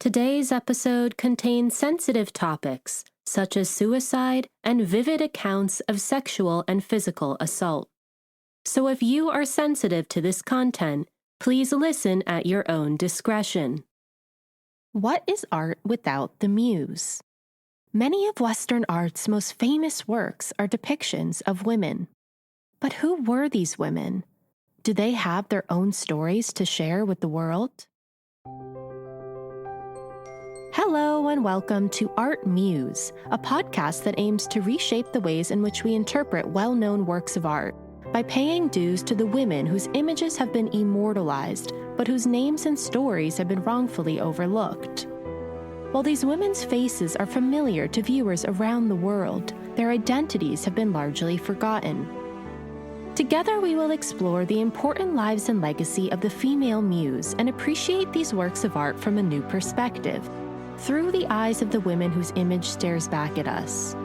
Today's episode contains sensitive topics such as suicide and vivid accounts of sexual and physical assault. So if you are sensitive to this content, please listen at your own discretion. What is art without the muse? Many of Western art's most famous works are depictions of women. But who were these women? Do they have their own stories to share with the world? Hello and welcome to ArtMuse, a podcast that aims to reshape the ways in which we interpret well-known works of art by paying dues to the women whose images have been immortalized, but whose names and stories have been wrongfully overlooked. While these women's faces are familiar to viewers around the world, their identities have been largely forgotten. Together we will explore the important lives and legacy of the female muse and appreciate these works of art from a new perspective, through the eyes of the women whose image stares back at us.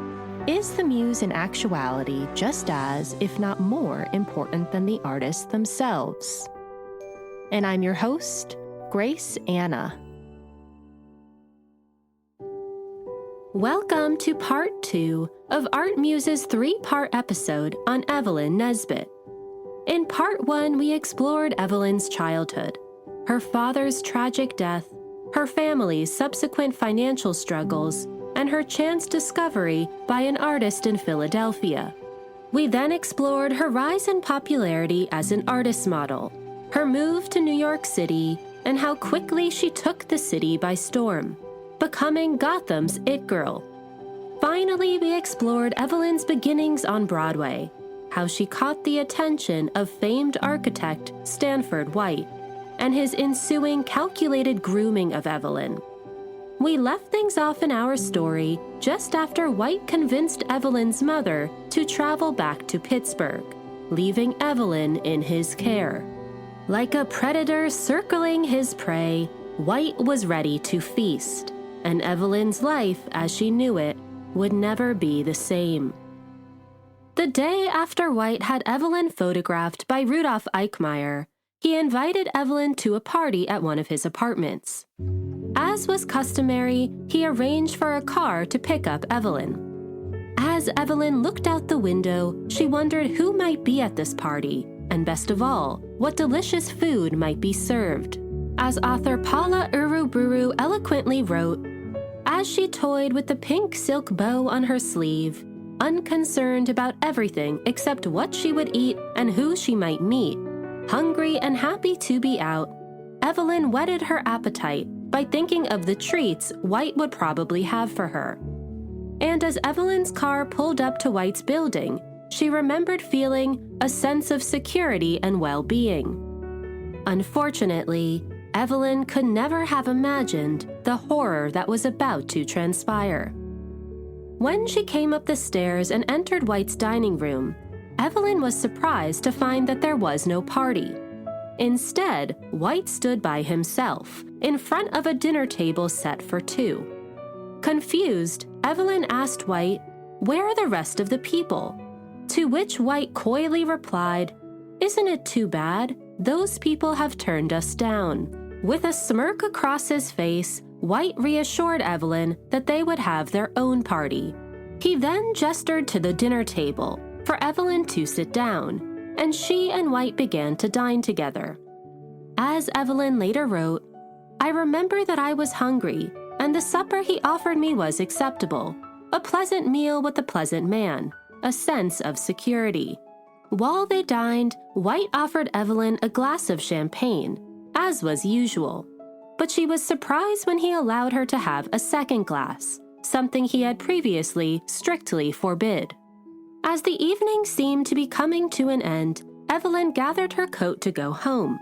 Is the muse in actuality just as, if not more, important than the artists themselves? And I'm your host, Grace Anna. Welcome to part 2 of ArtMuse's 3-part episode on Evelyn Nesbit. In part 1, we explored Evelyn's childhood, her father's tragic death, her family's subsequent financial struggles, and her chance discovery by an artist in Philadelphia. We then explored her rise in popularity as an artist model, her move to New York City, and how quickly she took the city by storm, becoming Gotham's it girl. Finally, we explored Evelyn's beginnings on Broadway, how she caught the attention of famed architect Stanford White, and his ensuing calculated grooming of Evelyn. We left things off in our story just after White convinced Evelyn's mother to travel back to Pittsburgh, leaving Evelyn in his care. Like a predator circling his prey, White was ready to feast, and Evelyn's life, as she knew it, would never be the same. The day after White had Evelyn photographed by Rudolf Eichmeyer, he invited Evelyn to a party at one of his apartments. As was customary, he arranged for a car to pick up Evelyn. As Evelyn looked out the window, she wondered who might be at this party, and best of all, what delicious food might be served. As author Paula Uruburu eloquently wrote, as she toyed with the pink silk bow on her sleeve, unconcerned about everything except what she would eat and who she might meet, hungry and happy to be out, Evelyn whetted her appetite by thinking of the treats White would probably have for her. And as Evelyn's car pulled up to White's building, she remembered feeling a sense of security and well-being. Unfortunately, Evelyn could never have imagined the horror that was about to transpire. When she came up the stairs and entered White's dining room, Evelyn was surprised to find that there was no party. Instead, White stood by himself, in front of a dinner table set for 2. Confused, Evelyn asked White, "Where are the rest of the people?" To which White coyly replied, "Isn't it too bad? Those people have turned us down." With a smirk across his face, White reassured Evelyn that they would have their own party. He then gestured to the dinner table for Evelyn to sit down, and she and White began to dine together. As Evelyn later wrote, "I remember that I was hungry, and the supper he offered me was acceptable, a pleasant meal with a pleasant man, a sense of security." While they dined, White offered Evelyn a glass of champagne, as was usual, but she was surprised when he allowed her to have a second glass, something he had previously strictly forbid. As the evening seemed to be coming to an end, Evelyn gathered her coat to go home,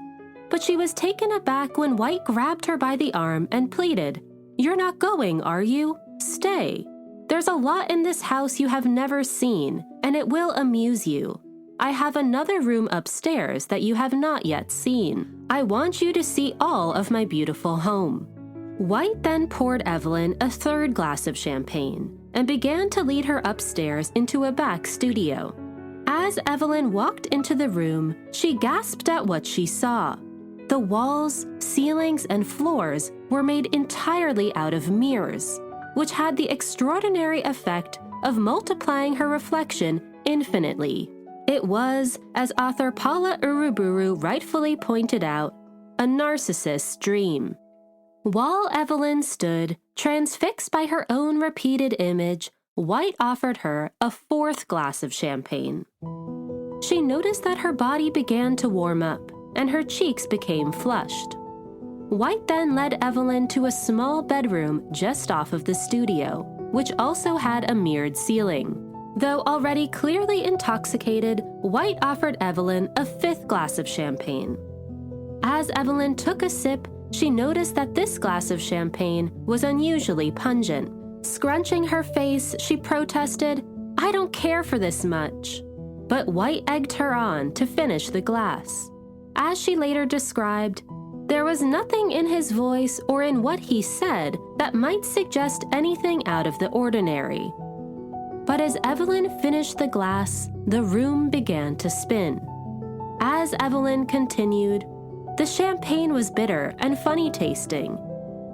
but she was taken aback when White grabbed her by the arm and pleaded, "You're not going, are you? Stay. There's a lot in this house you have never seen, and it will amuse you. I have another room upstairs that you have not yet seen. I want you to see all of my beautiful home." White then poured Evelyn a third glass of champagne and began to lead her upstairs into a back studio. As Evelyn walked into the room, she gasped at what she saw. The walls, ceilings, and floors were made entirely out of mirrors, which had the extraordinary effect of multiplying her reflection infinitely. It was, as author Paula Uruburu rightfully pointed out, a narcissist's dream. While Evelyn stood, transfixed by her own repeated image, White offered her a fourth glass of champagne. She noticed that her body began to warm up, and her cheeks became flushed. White then led Evelyn to a small bedroom just off of the studio, which also had a mirrored ceiling. Though already clearly intoxicated, White offered Evelyn a fifth glass of champagne. As Evelyn took a sip, she noticed that this glass of champagne was unusually pungent. Scrunching her face, she protested, "I don't care for this much." But White egged her on to finish the glass. As she later described, there was nothing in his voice or in what he said that might suggest anything out of the ordinary. But as Evelyn finished the glass, the room began to spin. As Evelyn continued, the champagne was bitter and funny tasting.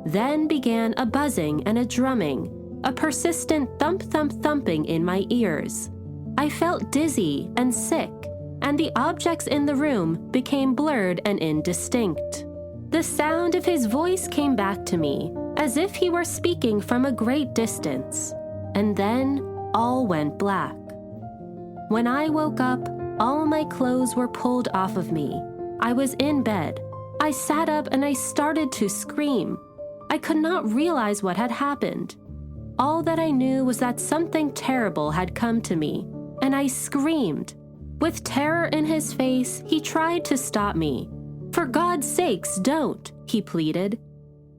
Then began a buzzing and a drumming, a persistent thump-thump-thumping in my ears. I felt dizzy and sick, and the objects in the room became blurred and indistinct. The sound of his voice came back to me, as if he were speaking from a great distance, and then all went black. When I woke up, all my clothes were pulled off of me. I was in bed. I sat up and I started to scream. I could not realize what had happened. All that I knew was that something terrible had come to me, and I screamed. With terror in his face, he tried to stop me. "For God's sakes, don't," he pleaded.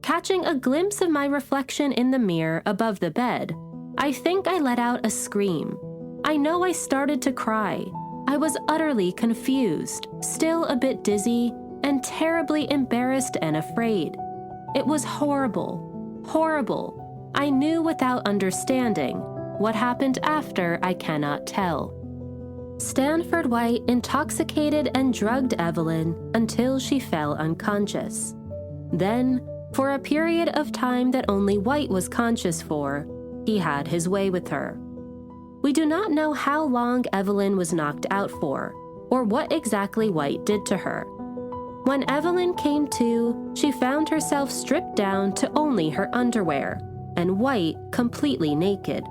Catching a glimpse of my reflection in the mirror above the bed, I think I let out a scream. I know I started to cry. I was utterly confused, still a bit dizzy, and terribly embarrassed and afraid. It was horrible, horrible. I knew without understanding. What happened after, I cannot tell. Stanford White intoxicated and drugged Evelyn until she fell unconscious. Then, for a period of time that only White was conscious for, he had his way with her. We do not know how long Evelyn was knocked out for, or what exactly White did to her. When Evelyn came to, she found herself stripped down to only her underwear, and White completely naked.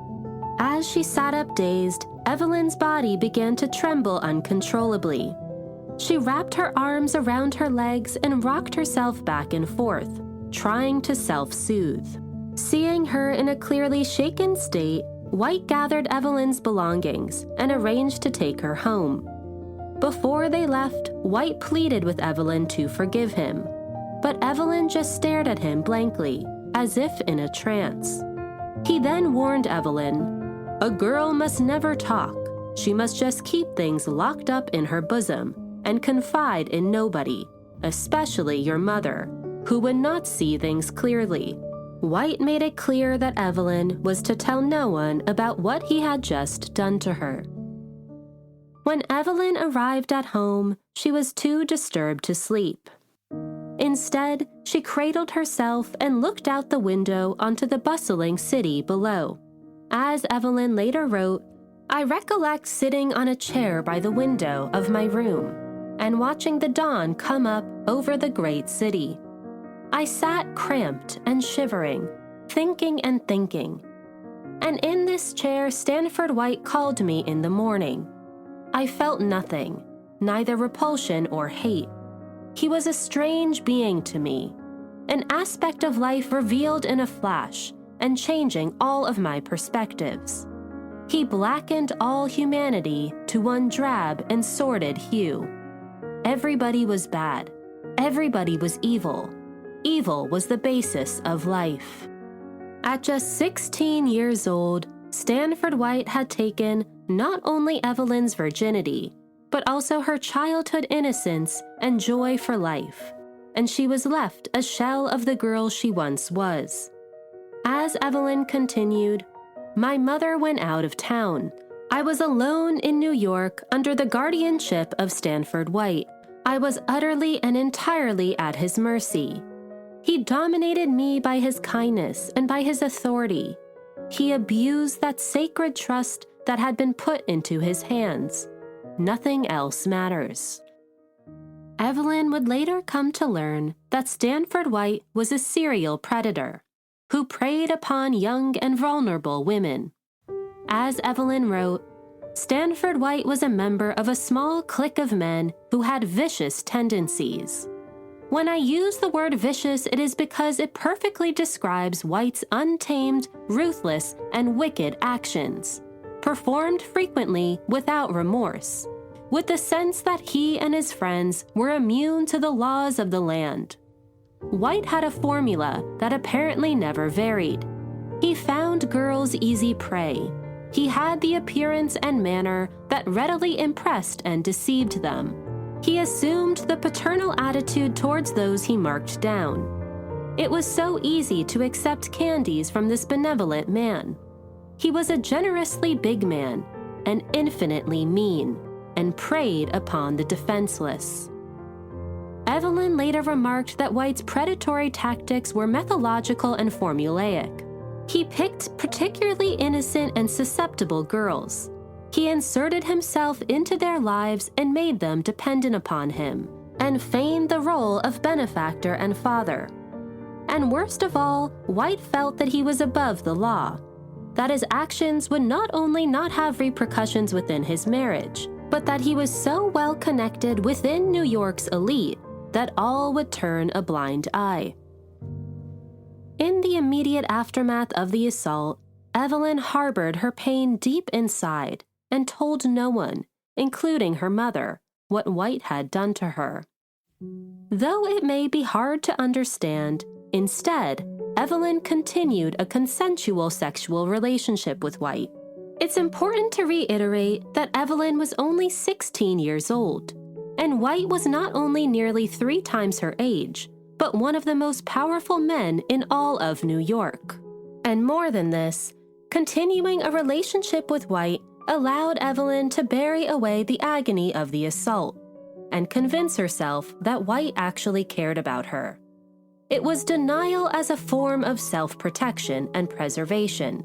As she sat up dazed, Evelyn's body began to tremble uncontrollably. She wrapped her arms around her legs and rocked herself back and forth, trying to self-soothe. Seeing her in a clearly shaken state, White gathered Evelyn's belongings and arranged to take her home. Before they left, White pleaded with Evelyn to forgive him, but Evelyn just stared at him blankly, as if in a trance. He then warned Evelyn, "A girl must never talk. She must just keep things locked up in her bosom and confide in nobody, especially your mother, who would not see things clearly." White made it clear that Evelyn was to tell no one about what he had just done to her. When Evelyn arrived at home, she was too disturbed to sleep. Instead, she cradled herself and looked out the window onto the bustling city below. As Evelyn later wrote, "I recollect sitting on a chair by the window of my room and watching the dawn come up over the great city. I sat cramped and shivering, thinking and thinking. And in this chair Stanford White called me in the morning. I felt nothing, neither repulsion or hate. He was a strange being to me, an aspect of life revealed in a flash and changing all of my perspectives. He blackened all humanity to one drab and sordid hue. Everybody was bad. Everybody was evil. Evil was the basis of life." At just 16 years old, Stanford White had taken not only Evelyn's virginity, but also her childhood innocence and joy for life, and she was left a shell of the girl she once was. As Evelyn continued, "My mother went out of town. I was alone in New York under the guardianship of Stanford White. I was utterly and entirely at his mercy. He dominated me by his kindness and by his authority. He abused that sacred trust that had been put into his hands. Nothing else matters. Evelyn would later come to learn that Stanford White was a serial predator who preyed upon young and vulnerable women. As Evelyn wrote, Stanford White was a member of a small clique of men who had vicious tendencies. When I use the word vicious, it is because it perfectly describes White's untamed, ruthless, and wicked actions, performed frequently without remorse, with the sense that he and his friends were immune to the laws of the land. White had a formula that apparently never varied. He found girls easy prey. He had the appearance and manner that readily impressed and deceived them. He assumed the paternal attitude towards those he marked down. It was so easy to accept candies from this benevolent man. He was a generously big man and infinitely mean, and preyed upon the defenseless. Evelyn later remarked that White's predatory tactics were methodological and formulaic. He picked particularly innocent and susceptible girls. He inserted himself into their lives and made them dependent upon him, and feigned the role of benefactor and father. And worst of all, White felt that he was above the law, that his actions would not only not have repercussions within his marriage, but that he was so well connected within New York's elite that all would turn a blind eye. In the immediate aftermath of the assault, Evelyn harbored her pain deep inside and told no one, including her mother, what White had done to her. Though it may be hard to understand, instead, Evelyn continued a consensual sexual relationship with White. It's important to reiterate that Evelyn was only 16 years old, and White was not only nearly 3 times her age, but one of the most powerful men in all of New York. And more than this, continuing a relationship with White allowed Evelyn to bury away the agony of the assault and convince herself that White actually cared about her. It was denial as a form of self-protection and preservation,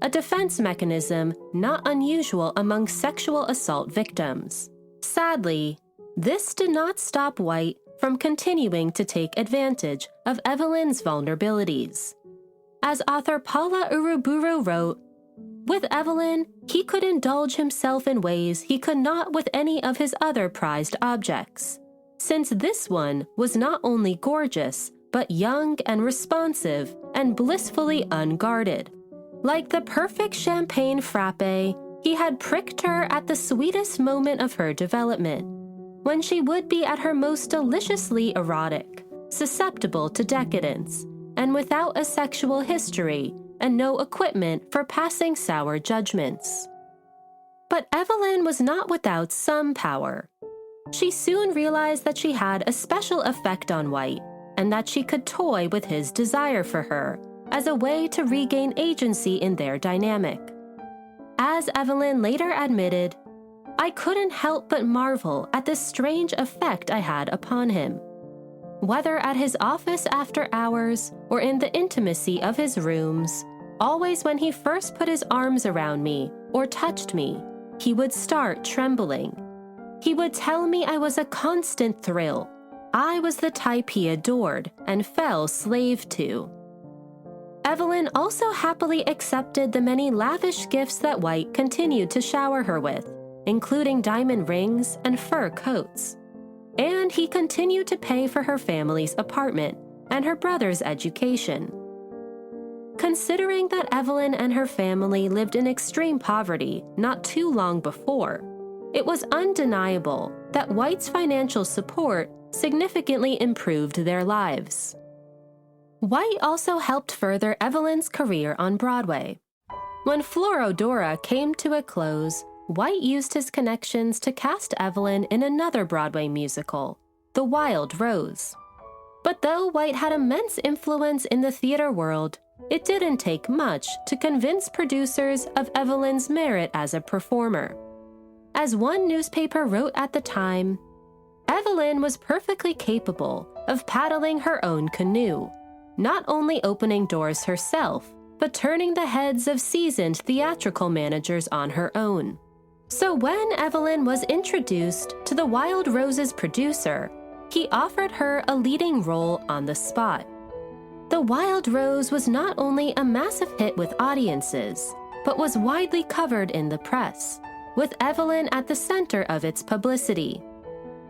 a defense mechanism not unusual among sexual assault victims. Sadly, this did not stop White from continuing to take advantage of Evelyn's vulnerabilities. As author Paula Uruburu wrote, with Evelyn, he could indulge himself in ways he could not with any of his other prized objects, since this one was not only gorgeous, but young and responsive and blissfully unguarded. Like the perfect champagne frappe, he had pricked her at the sweetest moment of her development, when she would be at her most deliciously erotic, susceptible to decadence, and without a sexual history and no equipment for passing sour judgments. But Evelyn was not without some power. She soon realized that she had a special effect on White, and that she could toy with his desire for her as a way to regain agency in their dynamic. As Evelyn later admitted, I couldn't help but marvel at the strange effect I had upon him. Whether at his office after hours or in the intimacy of his rooms, always when he first put his arms around me or touched me, he would start trembling. He would tell me I was a constant thrill. I was the type he adored and fell slave to. Evelyn also happily accepted the many lavish gifts that White continued to shower her with, including diamond rings and fur coats. And he continued to pay for her family's apartment and her brother's education. Considering that Evelyn and her family lived in extreme poverty not too long before, it was undeniable that White's financial support significantly improved their lives. White also helped further Evelyn's career on Broadway. When Florodora came to a close, White used his connections to cast Evelyn in another Broadway musical, The Wild Rose. But though White had immense influence in the theater world, it didn't take much to convince producers of Evelyn's merit as a performer. As one newspaper wrote at the time, Evelyn was perfectly capable of paddling her own canoe, not only opening doors herself, but turning the heads of seasoned theatrical managers on her own. So when Evelyn was introduced to the Wild Roses producer, he offered her a leading role on the spot. The Wild Rose was not only a massive hit with audiences, but was widely covered in the press, with Evelyn at the center of its publicity.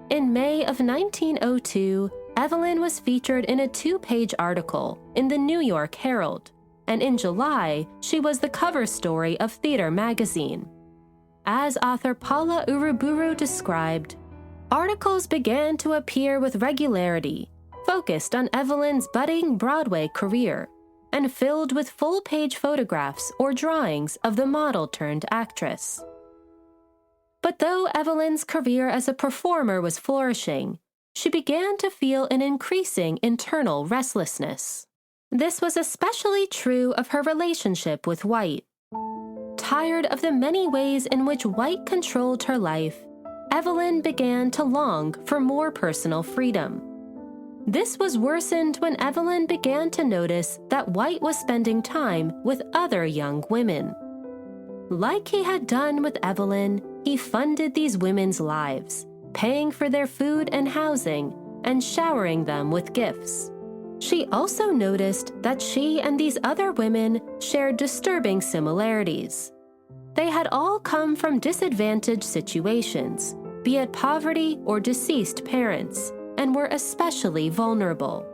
In May of 1902, Evelyn was featured in a 2-page article in the New York Herald, and in July, she was the cover story of Theater magazine. As author Paula Uruburu described, articles began to appear with regularity, focused on Evelyn's budding Broadway career, and filled with full-page photographs or drawings of the model-turned-actress. But though Evelyn's career as a performer was flourishing, she began to feel an increasing internal restlessness. This was especially true of her relationship with White. Tired of the many ways in which White controlled her life, Evelyn began to long for more personal freedom. This was worsened when Evelyn began to notice that White was spending time with other young women. Like he had done with Evelyn, he funded these women's lives, paying for their food and housing, and showering them with gifts. She also noticed that she and these other women shared disturbing similarities. They had all come from disadvantaged situations, be it poverty or deceased parents, and were especially vulnerable.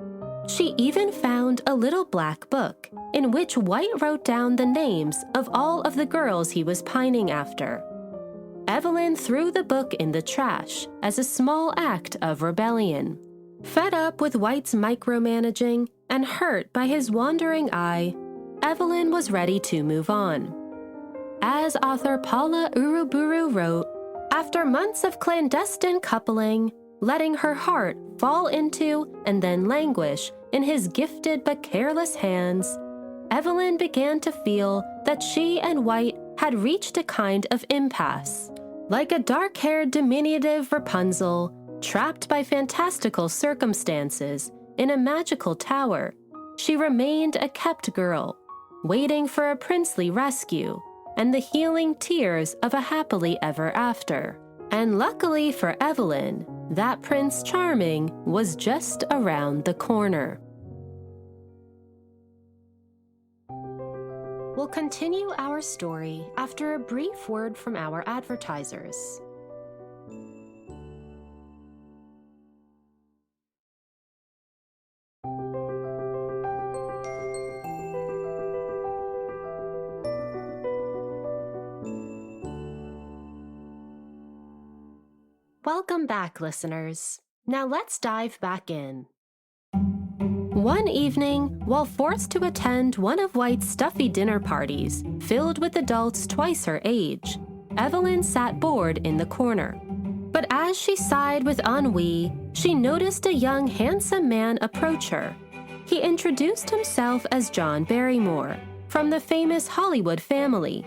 She even found a little black book in which White wrote down the names of all of the girls he was pining after. Evelyn threw the book in the trash as a small act of rebellion. Fed up with White's micromanaging and hurt by his wandering eye, Evelyn was ready to move on. As author Paula Uruburu wrote, after months of clandestine coupling, letting her heart fall into and then languish in his gifted but careless hands, Evelyn began to feel that she and White had reached a kind of impasse. Like a dark-haired diminutive Rapunzel, trapped by fantastical circumstances in a magical tower, she remained a kept girl, waiting for a princely rescue and the healing tears of a happily ever after. And luckily for Evelyn, that Prince Charming was just around the corner. We'll continue our story after a brief word from our advertisers. Welcome back, listeners. Now let's dive back in. One evening, while forced to attend one of White's stuffy dinner parties, filled with adults twice her age, Evelyn sat bored in the corner. But as she sighed with ennui, she noticed a young, handsome man approach her. He introduced himself as John Barrymore, from the famous Hollywood family.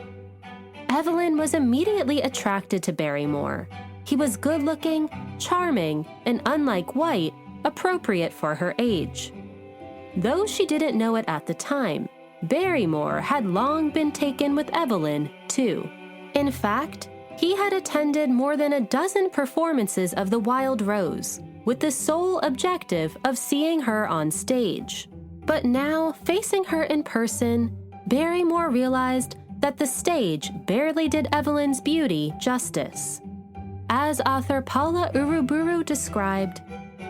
Evelyn was immediately attracted to Barrymore. He was good-looking, charming, and unlike White, appropriate for her age. Though she didn't know it at the time, Barrymore had long been taken with Evelyn, too. In fact, he had attended more than a dozen performances of The Wild Rose, with the sole objective of seeing her on stage. But now, facing her in person, Barrymore realized that the stage barely did Evelyn's beauty justice. As author Paula Uruburu described,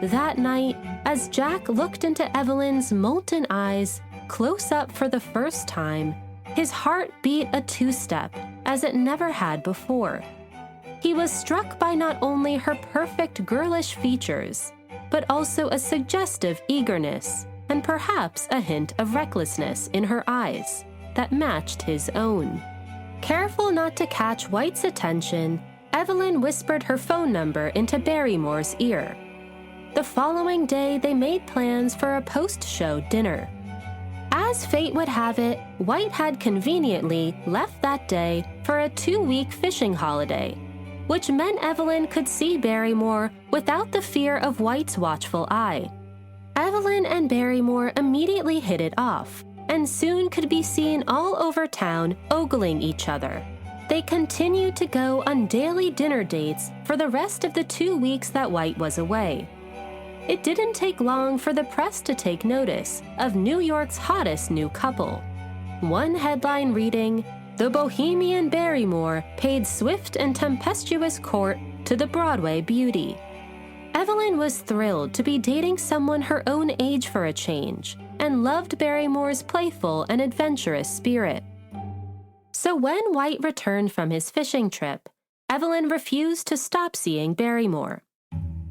that night, as Jack looked into Evelyn's molten eyes close up for the first time, his heart beat a two-step as it never had before. He was struck by not only her perfect girlish features, but also a suggestive eagerness and perhaps a hint of recklessness in her eyes that matched his own. Careful not to catch White's attention, Evelyn whispered her phone number into Barrymore's ear. The following day, they made plans for a post-show dinner. As fate would have it, White had conveniently left that day for a 2-week fishing holiday, which meant Evelyn could see Barrymore without the fear of White's watchful eye. Evelyn and Barrymore immediately hit it off, and soon could be seen all over town ogling each other. They continued to go on daily dinner dates for the rest of the 2 weeks that White was away. It didn't take long for the press to take notice of New York's hottest new couple. One headline reading, "The Bohemian Barrymore paid swift and tempestuous court to the Broadway beauty." Evelyn was thrilled to be dating someone her own age for a change, and loved Barrymore's playful and adventurous spirit. So when White returned from his fishing trip, Evelyn refused to stop seeing Barrymore.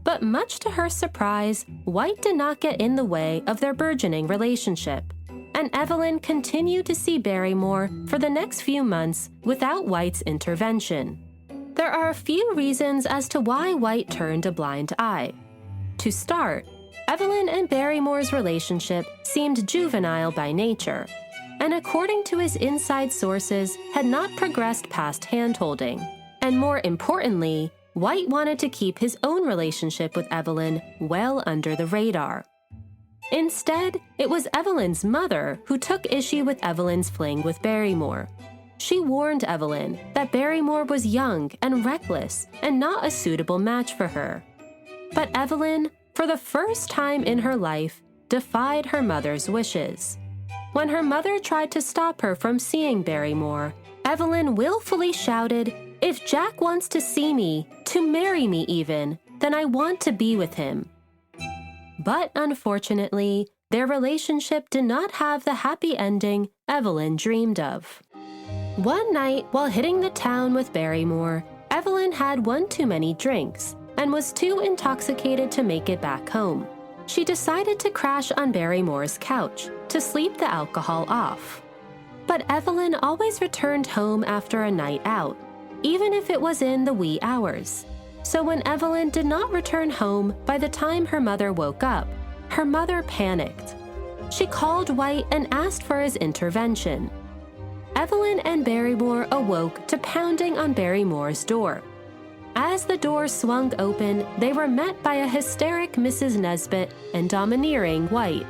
But much to her surprise, White did not get in the way of their burgeoning relationship, and Evelyn continued to see Barrymore for the next few months without White's intervention. There are a few reasons as to why White turned a blind eye. To start, Evelyn and Barrymore's relationship seemed juvenile by nature, and according to his inside sources, had not progressed past hand-holding. And more importantly, White wanted to keep his own relationship with Evelyn well under the radar. Instead, it was Evelyn's mother who took issue with Evelyn's fling with Barrymore. She warned Evelyn that Barrymore was young and reckless and not a suitable match for her. But Evelyn, for the first time in her life, defied her mother's wishes. When her mother tried to stop her from seeing Barrymore, Evelyn willfully shouted, "If Jack wants to see me, to marry me even, then I want to be with him." But unfortunately, their relationship did not have the happy ending Evelyn dreamed of. One night, while hitting the town with Barrymore, Evelyn had one too many drinks and was too intoxicated to make it back home. She decided to crash on Barrymore's couch to sleep the alcohol off. But Evelyn always returned home after a night out, even if it was in the wee hours. So when Evelyn did not return home by the time her mother woke up, her mother panicked. She called White and asked for his intervention. Evelyn and Barrymore awoke to pounding on Barrymore's door. As the door swung open, they were met by a hysteric Mrs. Nesbit and domineering White.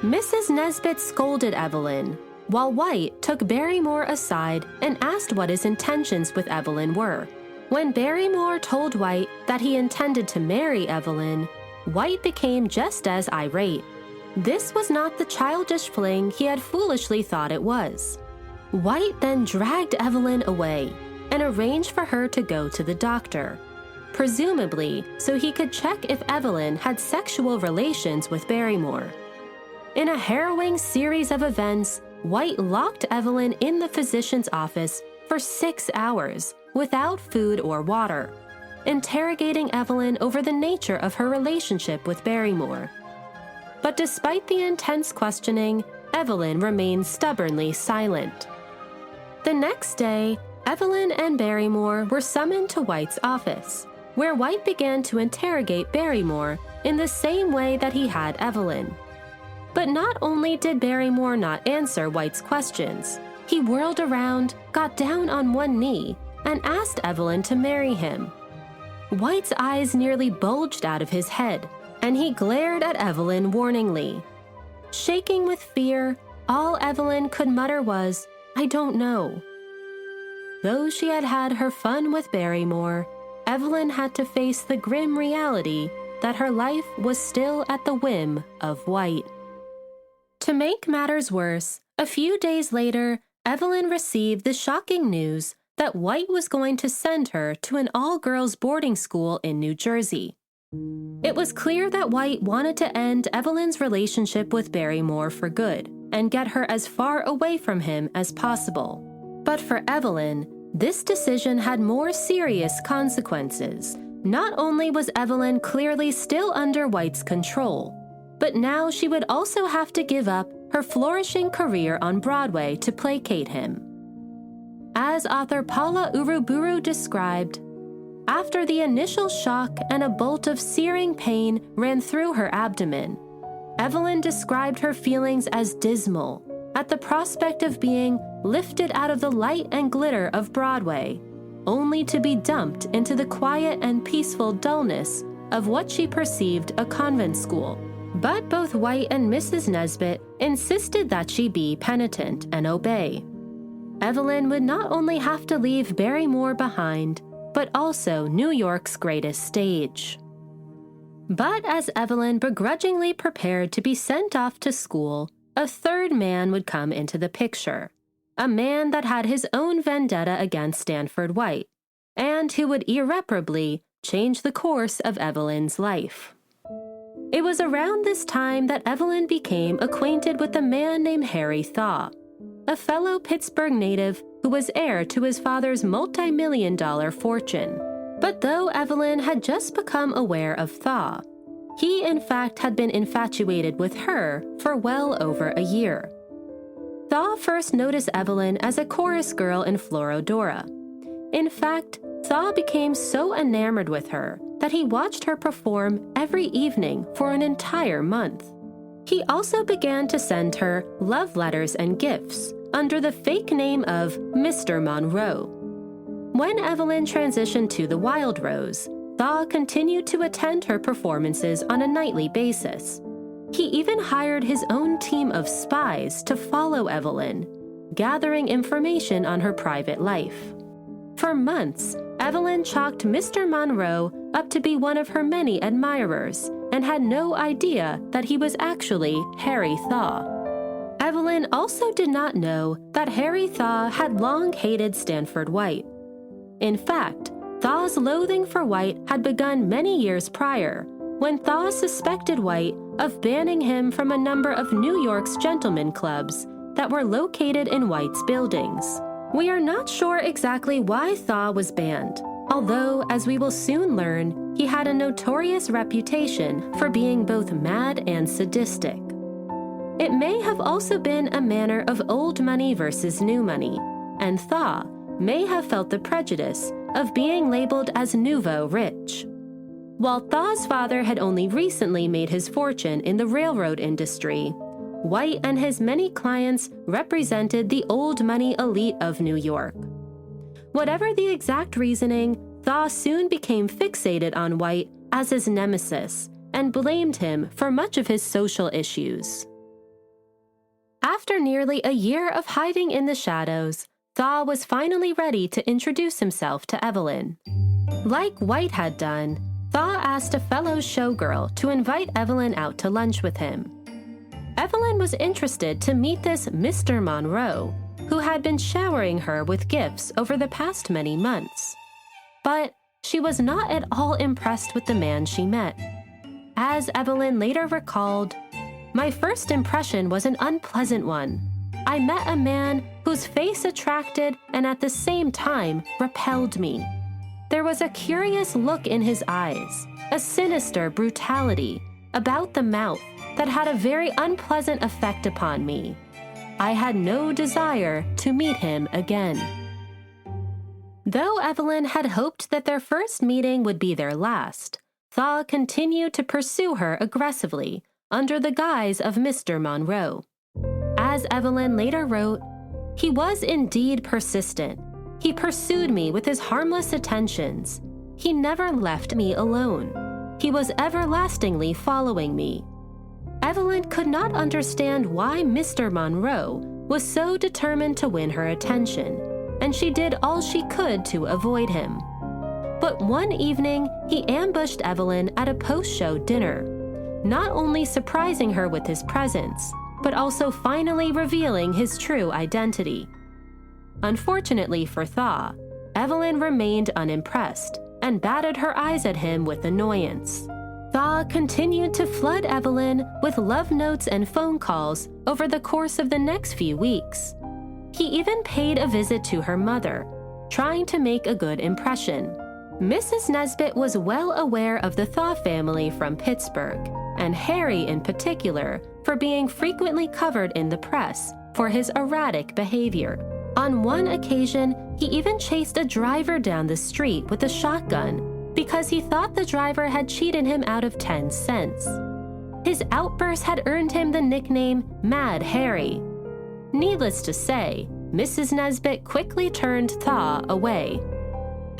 Mrs. Nesbit scolded Evelyn, while White took Barrymore aside and asked what his intentions with Evelyn were. When Barrymore told White that he intended to marry Evelyn, White became just as irate. This was not the childish fling he had foolishly thought it was. White then dragged Evelyn away and arranged for her to go to the doctor, presumably so he could check if Evelyn had sexual relations with Barrymore. In a harrowing series of events, White locked Evelyn in the physician's office for 6 hours without food or water, interrogating Evelyn over the nature of her relationship with Barrymore. But despite the intense questioning, Evelyn remained stubbornly silent. The next day, Evelyn and Barrymore were summoned to White's office, where White began to interrogate Barrymore in the same way that he had Evelyn. But not only did Barrymore not answer White's questions, he whirled around, got down on one knee, and asked Evelyn to marry him. White's eyes nearly bulged out of his head, and he glared at Evelyn warningly. Shaking with fear, all Evelyn could mutter was, "I don't know." Though she had had her fun with Barrymore, Evelyn had to face the grim reality that her life was still at the whim of White. To make matters worse, a few days later, Evelyn received the shocking news that White was going to send her to an all-girls boarding school in New Jersey. It was clear that White wanted to end Evelyn's relationship with Barrymore for good and get her as far away from him as possible. But for Evelyn, this decision had more serious consequences. Not only was Evelyn clearly still under White's control, but now she would also have to give up her flourishing career on Broadway to placate him. As author Paula Uruburu described, after the initial shock and a bolt of searing pain ran through her abdomen, Evelyn described her feelings as dismal at the prospect of being lifted out of the light and glitter of Broadway, only to be dumped into the quiet and peaceful dullness of what she perceived a convent school. But both White and Mrs. Nesbit insisted that she be penitent and obey. Evelyn would not only have to leave Barrymore behind, but also New York's greatest stage. But as Evelyn begrudgingly prepared to be sent off to school, a third man would come into the picture, a man that had his own vendetta against Stanford White, and who would irreparably change the course of Evelyn's life. It was around this time that Evelyn became acquainted with a man named Harry Thaw, a fellow Pittsburgh native who was heir to his father's multi-million-dollar fortune. But though Evelyn had just become aware of Thaw, he in fact had been infatuated with her for well over a year. Thaw first noticed Evelyn as a chorus girl in Florodora. In fact, Thaw became so enamored with her that he watched her perform every evening for an entire month. He also began to send her love letters and gifts under the fake name of Mr. Monroe. When Evelyn transitioned to the Wild Rose, Thaw continued to attend her performances on a nightly basis. He even hired his own team of spies to follow Evelyn, gathering information on her private life. For months, Evelyn chalked Mr. Monroe up to be one of her many admirers and had no idea that he was actually Harry Thaw. Evelyn also did not know that Harry Thaw had long hated Stanford White. In fact, Thaw's loathing for White had begun many years prior, when Thaw suspected White of banning him from a number of New York's gentlemen clubs that were located in White's buildings. We are not sure exactly why Thaw was banned, although, as we will soon learn, he had a notorious reputation for being both mad and sadistic. It may have also been a matter of old money versus new money, and Thaw may have felt the prejudice of being labeled as nouveau rich. While Thaw's father had only recently made his fortune in the railroad industry, White and his many clients represented the old money elite of New York. Whatever the exact reasoning, Thaw soon became fixated on White as his nemesis and blamed him for much of his social issues. After nearly a year of hiding in the shadows, Thaw was finally ready to introduce himself to Evelyn. Like White had done, Thaw asked a fellow showgirl to invite Evelyn out to lunch with him. Evelyn was interested to meet this Mr. Monroe, who had been showering her with gifts over the past many months. But she was not at all impressed with the man she met. As Evelyn later recalled, "My first impression was an unpleasant one. I met a man whose face attracted and at the same time repelled me. There was a curious look in his eyes, a sinister brutality about the mouth that had a very unpleasant effect upon me. I had no desire to meet him again." Though Evelyn had hoped that their first meeting would be their last, Thaw continued to pursue her aggressively under the guise of Mr. Monroe. As Evelyn later wrote, "He was indeed persistent. He pursued me with his harmless attentions. He never left me alone. He was everlastingly following me." Evelyn could not understand why Mr. Monroe was so determined to win her attention, and she did all she could to avoid him. But one evening, he ambushed Evelyn at a post-show dinner, not only surprising her with his presence, but also finally revealing his true identity. Unfortunately for Thaw, Evelyn remained unimpressed and batted her eyes at him with annoyance. Thaw continued to flood Evelyn with love notes and phone calls over the course of the next few weeks. He even paid a visit to her mother, trying to make a good impression. Mrs. Nesbit was well aware of the Thaw family from Pittsburgh, and Harry in particular, for being frequently covered in the press for his erratic behavior. On one occasion, he even chased a driver down the street with a shotgun because he thought the driver had cheated him out of 10 cents. His outburst had earned him the nickname Mad Harry. Needless to say, Mrs. Nesbit quickly turned Thaw away.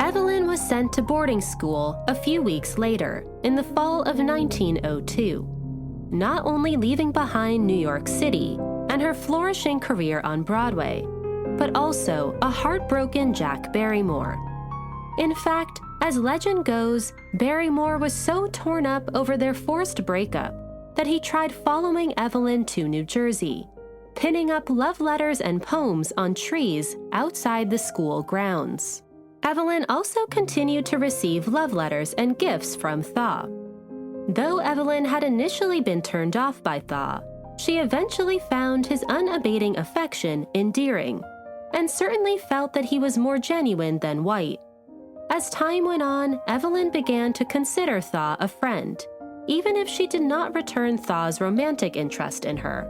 Evelyn was sent to boarding school a few weeks later, in the fall of 1902, not only leaving behind New York City and her flourishing career on Broadway, but also a heartbroken Jack Barrymore. In fact, as legend goes, Barrymore was so torn up over their forced breakup that he tried following Evelyn to New Jersey, pinning up love letters and poems on trees outside the school grounds. Evelyn also continued to receive love letters and gifts from Thaw. Though Evelyn had initially been turned off by Thaw, she eventually found his unabating affection endearing, and certainly felt that he was more genuine than White. As time went on, Evelyn began to consider Thaw a friend, even if she did not return Thaw's romantic interest in her.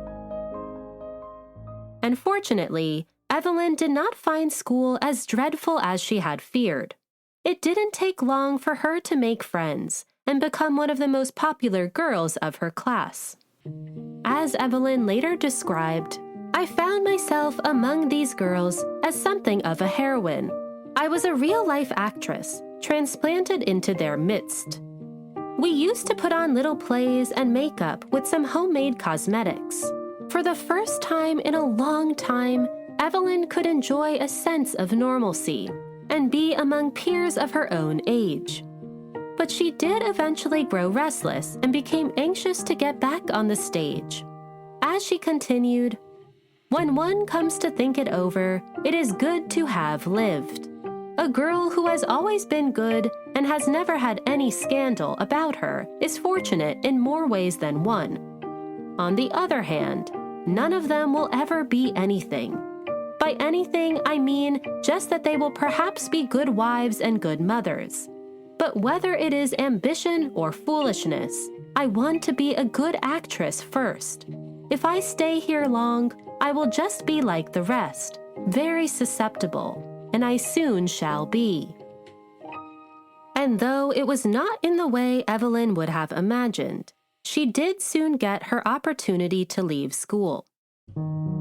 Unfortunately, Evelyn did not find school as dreadful as she had feared. It didn't take long for her to make friends and become one of the most popular girls of her class. As Evelyn later described, "I found myself among these girls as something of a heroine. I was a real-life actress, transplanted into their midst. We used to put on little plays and makeup with some homemade cosmetics. For the first time in a long time, Evelyn could enjoy a sense of normalcy and be among peers of her own age. But she did eventually grow restless and became anxious to get back on the stage. As she continued, when one comes to think it over, it is good to have lived. A girl who has always been good and has never had any scandal about her is fortunate in more ways than one. On the other hand, none of them will ever be anything. By anything, I mean just that they will perhaps be good wives and good mothers. But whether it is ambition or foolishness, I want to be a good actress first. If I stay here long, I will just be like the rest, very susceptible, and I soon shall be." And though it was not in the way Evelyn would have imagined, she did soon get her opportunity to leave school.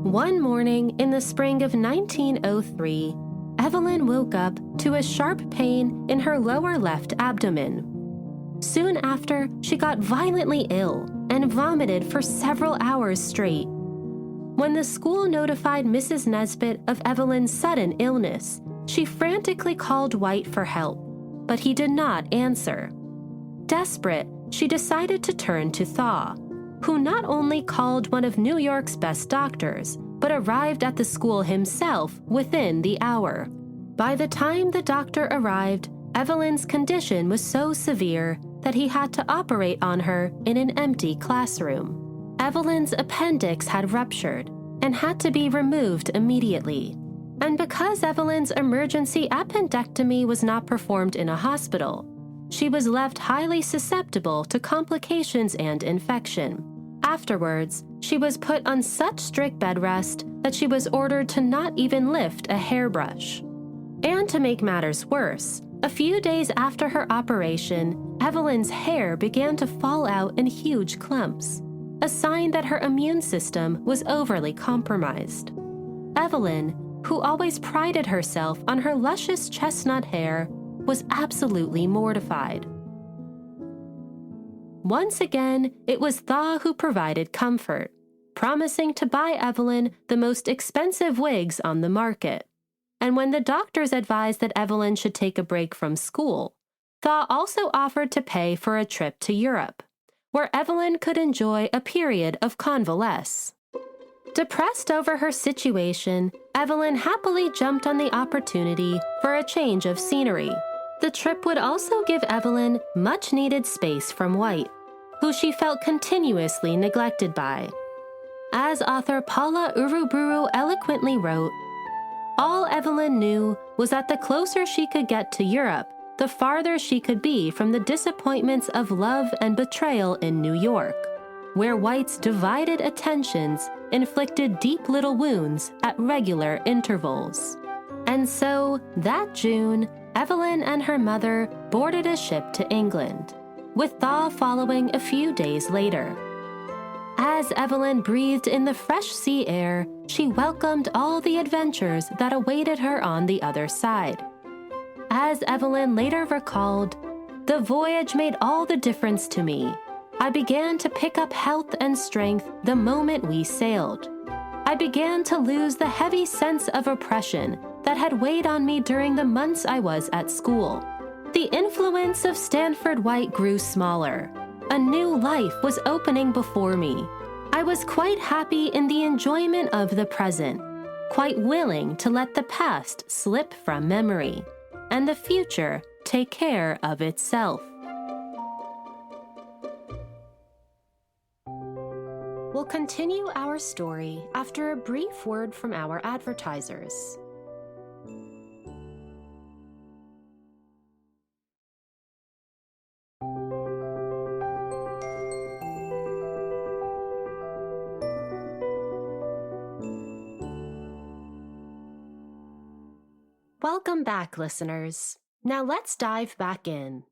One morning in the spring of 1903, Evelyn woke up to a sharp pain in her lower left abdomen. Soon after, she got violently ill and vomited for several hours straight. When the school notified Mrs. Nesbit of Evelyn's sudden illness, she frantically called White for help, but he did not answer. Desperate, she decided to turn to Thaw, who not only called one of New York's best doctors, but arrived at the school himself within the hour. By the time the doctor arrived, Evelyn's condition was so severe that he had to operate on her in an empty classroom. Evelyn's appendix had ruptured and had to be removed immediately. And because Evelyn's emergency appendectomy was not performed in a hospital, she was left highly susceptible to complications and infection. Afterwards, she was put on such strict bed rest that she was ordered to not even lift a hairbrush. And to make matters worse, a few days after her operation, Evelyn's hair began to fall out in huge clumps, a sign that her immune system was overly compromised. Evelyn, who always prided herself on her luscious chestnut hair, was absolutely mortified. Once again, it was Thaw who provided comfort, promising to buy Evelyn the most expensive wigs on the market. And when the doctors advised that Evelyn should take a break from school, Thaw also offered to pay for a trip to Europe, where Evelyn could enjoy a period of convalesce. Depressed over her situation, Evelyn happily jumped on the opportunity for a change of scenery. The trip would also give Evelyn much-needed space from White, who she felt continuously neglected by. As author Paula Uruburu eloquently wrote, "All Evelyn knew was that the closer she could get to Europe, the farther she could be from the disappointments of love and betrayal in New York, where White's divided attentions inflicted deep little wounds at regular intervals." And so, that June, Evelyn and her mother boarded a ship to England, with Thaw following a few days later. As Evelyn breathed in the fresh sea air, she welcomed all the adventures that awaited her on the other side. As Evelyn later recalled, "The voyage made all the difference to me. I began to pick up health and strength the moment we sailed. I began to lose the heavy sense of oppression that had weighed on me during the months I was at school. The influence of Stanford White grew smaller. A new life was opening before me. I was quite happy in the enjoyment of the present, quite willing to let the past slip from memory, and the future take care of itself." We'll continue our story after a brief word from our advertisers. Welcome back, listeners. Now let's dive back in.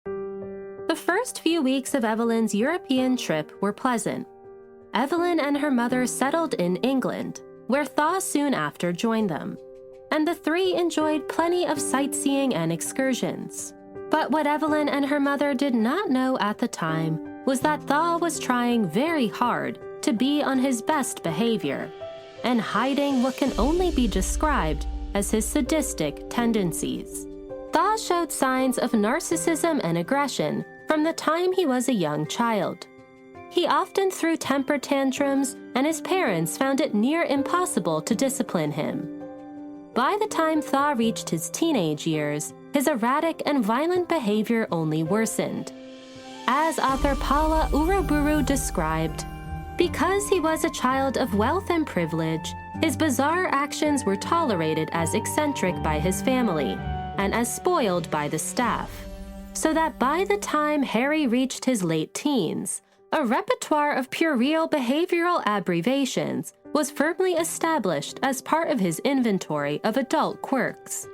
The first few weeks of Evelyn's European trip were pleasant. Evelyn and her mother settled in England, where Thaw soon after joined them, and the three enjoyed plenty of sightseeing and excursions. But what Evelyn and her mother did not know at the time was that Thaw was trying very hard to be on his best behavior and hiding what can only be described as his sadistic tendencies. Thaw showed signs of narcissism and aggression from the time he was a young child. He often threw temper tantrums, and his parents found it near impossible to discipline him. By the time Thaw reached his teenage years, his erratic and violent behavior only worsened. As author Paula Uruburu described, because he was a child of wealth and privilege, his bizarre actions were tolerated as eccentric by his family and as spoiled by the staff, so that by the time Harry reached his late teens, a repertoire of puerile behavioral abbreviations was firmly established as part of his inventory of adult quirks.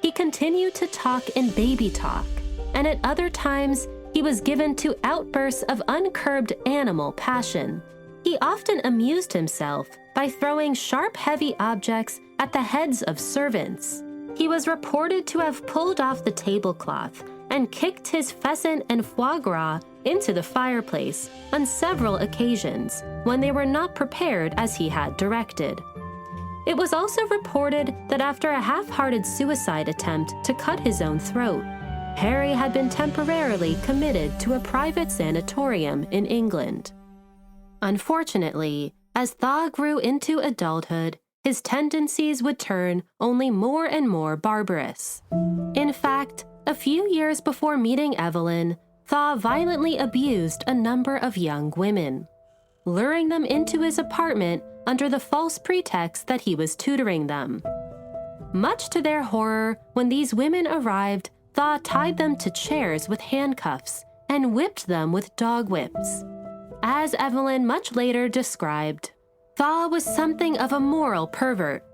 He continued to talk in baby talk, and at other times he was given to outbursts of uncurbed animal passion. He often amused himself by throwing sharp, heavy objects at the heads of servants. He was reported to have pulled off the tablecloth and kicked his pheasant and foie gras into the fireplace on several occasions when they were not prepared as he had directed. It was also reported that after a half-hearted suicide attempt to cut his own throat, Harry had been temporarily committed to a private sanatorium in England. Unfortunately, as Thaw grew into adulthood, his tendencies would turn only more and more barbarous. In fact, a few years before meeting Evelyn, Thaw violently abused a number of young women, luring them into his apartment under the false pretext that he was tutoring them. Much to their horror, when these women arrived, Thaw tied them to chairs with handcuffs and whipped them with dog whips. As Evelyn much later described, Thaw was something of a moral pervert.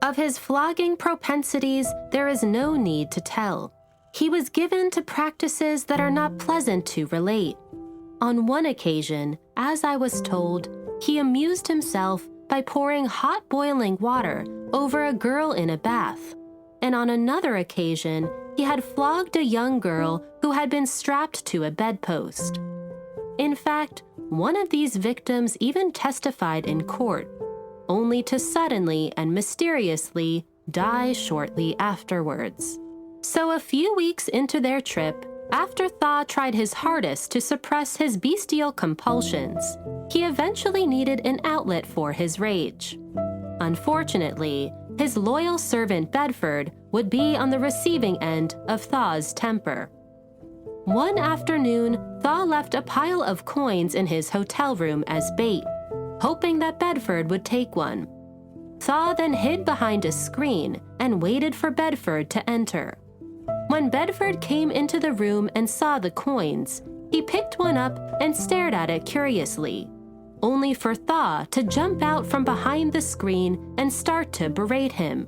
Of his flogging propensities, there is no need to tell. He was given to practices that are not pleasant to relate. On one occasion, as I was told, he amused himself by pouring hot boiling water over a girl in a bath, and on another occasion, he had flogged a young girl who had been strapped to a bedpost. In fact, one of these victims even testified in court, only to suddenly and mysteriously die shortly afterwards. So a few weeks into their trip, after Thaw tried his hardest to suppress his bestial compulsions, he eventually needed an outlet for his rage. Unfortunately, his loyal servant Bedford would be on the receiving end of Thaw's temper. One afternoon, Thaw left a pile of coins in his hotel room as bait, hoping that Bedford would take one. Thaw then hid behind a screen and waited for Bedford to enter. When Bedford came into the room and saw the coins, he picked one up and stared at it curiously, only for Thaw to jump out from behind the screen and start to berate him.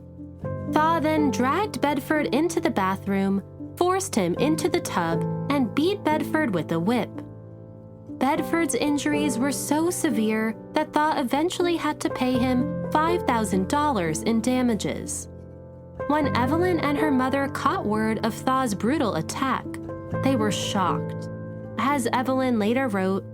Thaw then dragged Bedford into the bathroom, forced him into the tub, and beat Bedford with a whip. Bedford's injuries were so severe that Thaw eventually had to pay him $5,000 in damages. When Evelyn and her mother caught word of Thaw's brutal attack, they were shocked. As Evelyn later wrote,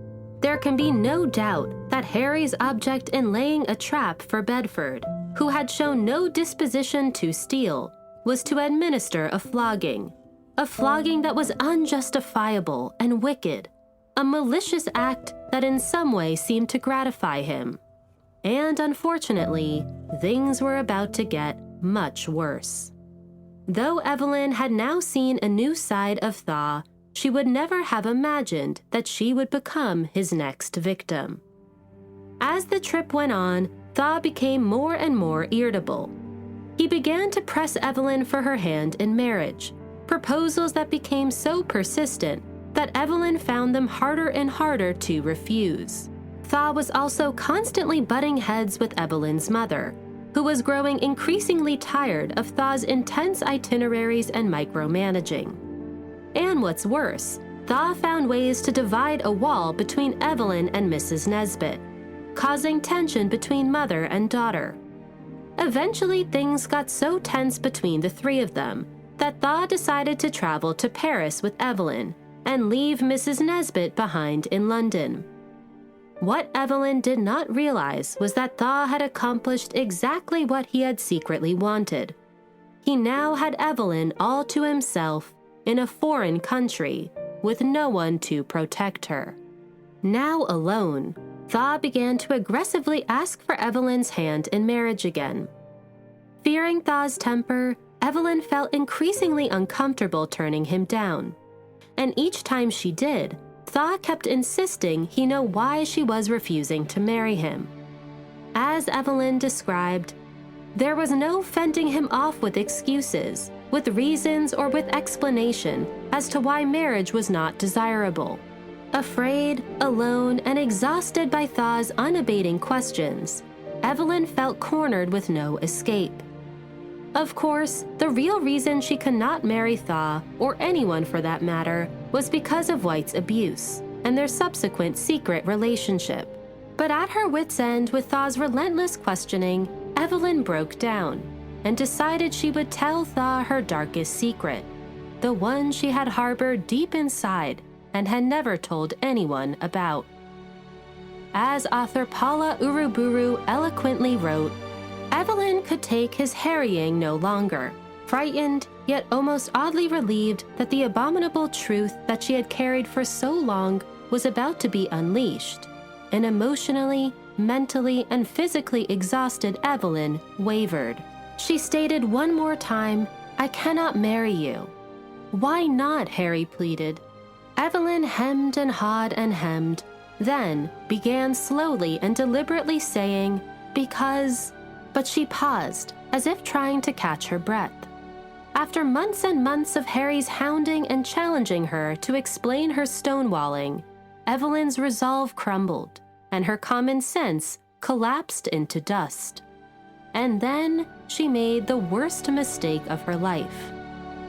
"There can be no doubt that Harry's object in laying a trap for Bedford, who had shown no disposition to steal, was to administer a flogging that was unjustifiable and wicked, a malicious act that in some way seemed to gratify him." And unfortunately, things were about to get much worse. Though Evelyn had now seen a new side of Thaw, she would never have imagined that she would become his next victim. As the trip went on, Thaw became more and more irritable. He began to press Evelyn for her hand in marriage, proposals that became so persistent that Evelyn found them harder and harder to refuse. Thaw was also constantly butting heads with Evelyn's mother, who was growing increasingly tired of Thaw's intense itineraries and micromanaging. And what's worse, Thaw found ways to divide a wall between Evelyn and Mrs. Nesbit, causing tension between mother and daughter. Eventually, things got so tense between the three of them that Thaw decided to travel to Paris with Evelyn and leave Mrs. Nesbit behind in London. What Evelyn did not realize was that Thaw had accomplished exactly what he had secretly wanted. He now had Evelyn all to himself in a foreign country with no one to protect her. Now alone, Thaw began to aggressively ask for Evelyn's hand in marriage again. Fearing Thaw's temper, Evelyn felt increasingly uncomfortable turning him down. And each time she did, Thaw kept insisting he know why she was refusing to marry him. As Evelyn described, there was no fending him off with excuses, with reasons or with explanation as to why marriage was not desirable. Afraid, alone, and exhausted by Thaw's unabating questions, Evelyn felt cornered with no escape. Of course, the real reason she could not marry Thaw, or anyone for that matter, was because of White's abuse and their subsequent secret relationship. But at her wit's end with Thaw's relentless questioning, Evelyn broke down and decided she would tell Thaw her darkest secret, the one she had harbored deep inside and had never told anyone about. As author Paula Uruburu eloquently wrote, Evelyn could take his harrying no longer, frightened yet almost oddly relieved that the abominable truth that she had carried for so long was about to be unleashed. An emotionally, mentally, and physically exhausted Evelyn wavered. She stated one more time, "I cannot marry you." "Why not?" Harry pleaded. Evelyn hemmed and hawed and hemmed, then began slowly and deliberately saying, "Because..." But she paused, as if trying to catch her breath. After months and months of Harry's hounding and challenging her to explain her stonewalling, Evelyn's resolve crumbled, and her common sense collapsed into dust. And then she made the worst mistake of her life.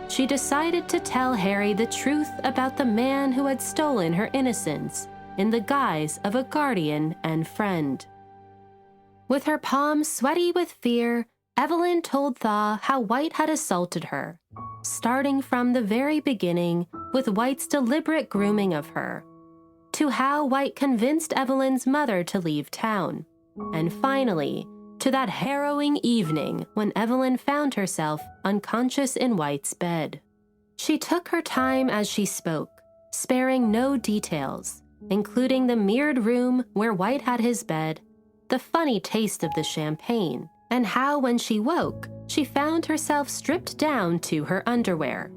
She decided to tell Harry the truth about the man who had stolen her innocence in the guise of a guardian and friend. With her palms sweaty with fear, Evelyn told Thaw how White had assaulted her, starting from the very beginning with White's deliberate grooming of her, to how White convinced Evelyn's mother to leave town, and finally, to that harrowing evening when Evelyn found herself unconscious in White's bed. She took her time as she spoke, sparing no details, including the mirrored room where White had his bed, the funny taste of the champagne, and how when she woke, she found herself stripped down to her underwear.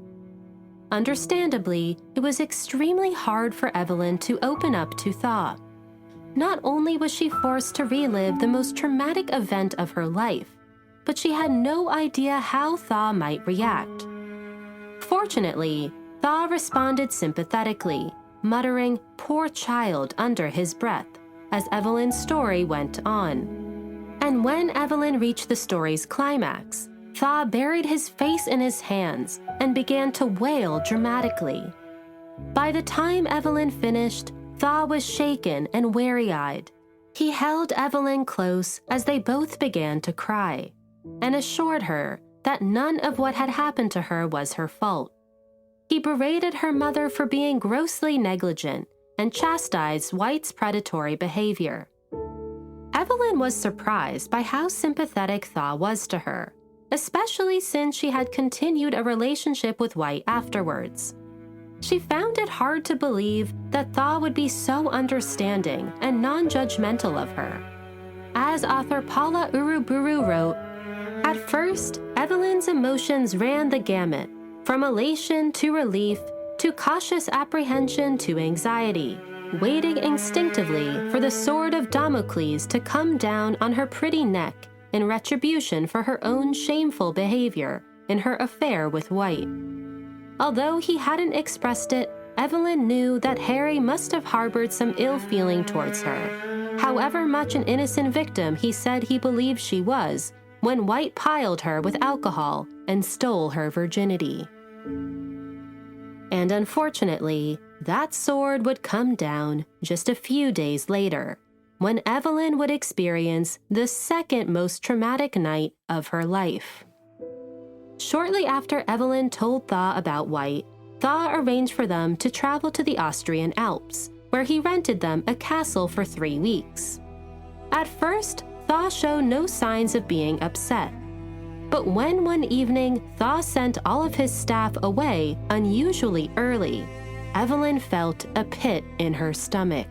Understandably, it was extremely hard for Evelyn to open up to Thaw. Not only was she forced to relive the most traumatic event of her life, but she had no idea how Thaw might react. Fortunately, Thaw responded sympathetically, muttering, "Poor child," under his breath, as Evelyn's story went on. And when Evelyn reached the story's climax, Thaw buried his face in his hands and began to wail dramatically. By the time Evelyn finished, Thaw was shaken and weary-eyed. He held Evelyn close as they both began to cry, and assured her that none of what had happened to her was her fault. He berated her mother for being grossly negligent and chastised White's predatory behavior. Evelyn was surprised by how sympathetic Thaw was to her, especially since she had continued a relationship with White afterwards. She found it hard to believe that Thaw would be so understanding and non-judgmental of her. As author Paula Uruburu wrote, "At first, Evelyn's emotions ran the gamut, from elation to relief to cautious apprehension to anxiety, waiting instinctively for the sword of Damocles to come down on her pretty neck in retribution for her own shameful behavior in her affair with White." Although he hadn't expressed it, Evelyn knew that Harry must have harbored some ill feeling towards her, however much an innocent victim he said he believed she was when White piled her with alcohol and stole her virginity. And unfortunately, that sword would come down just a few days later, when Evelyn would experience the second most traumatic night of her life. Shortly after Evelyn told Thaw about White, Thaw arranged for them to travel to the Austrian Alps, where he rented them a castle for 3 weeks. At first, Thaw showed no signs of being upset. But when one evening Thaw sent all of his staff away unusually early, Evelyn felt a pit in her stomach.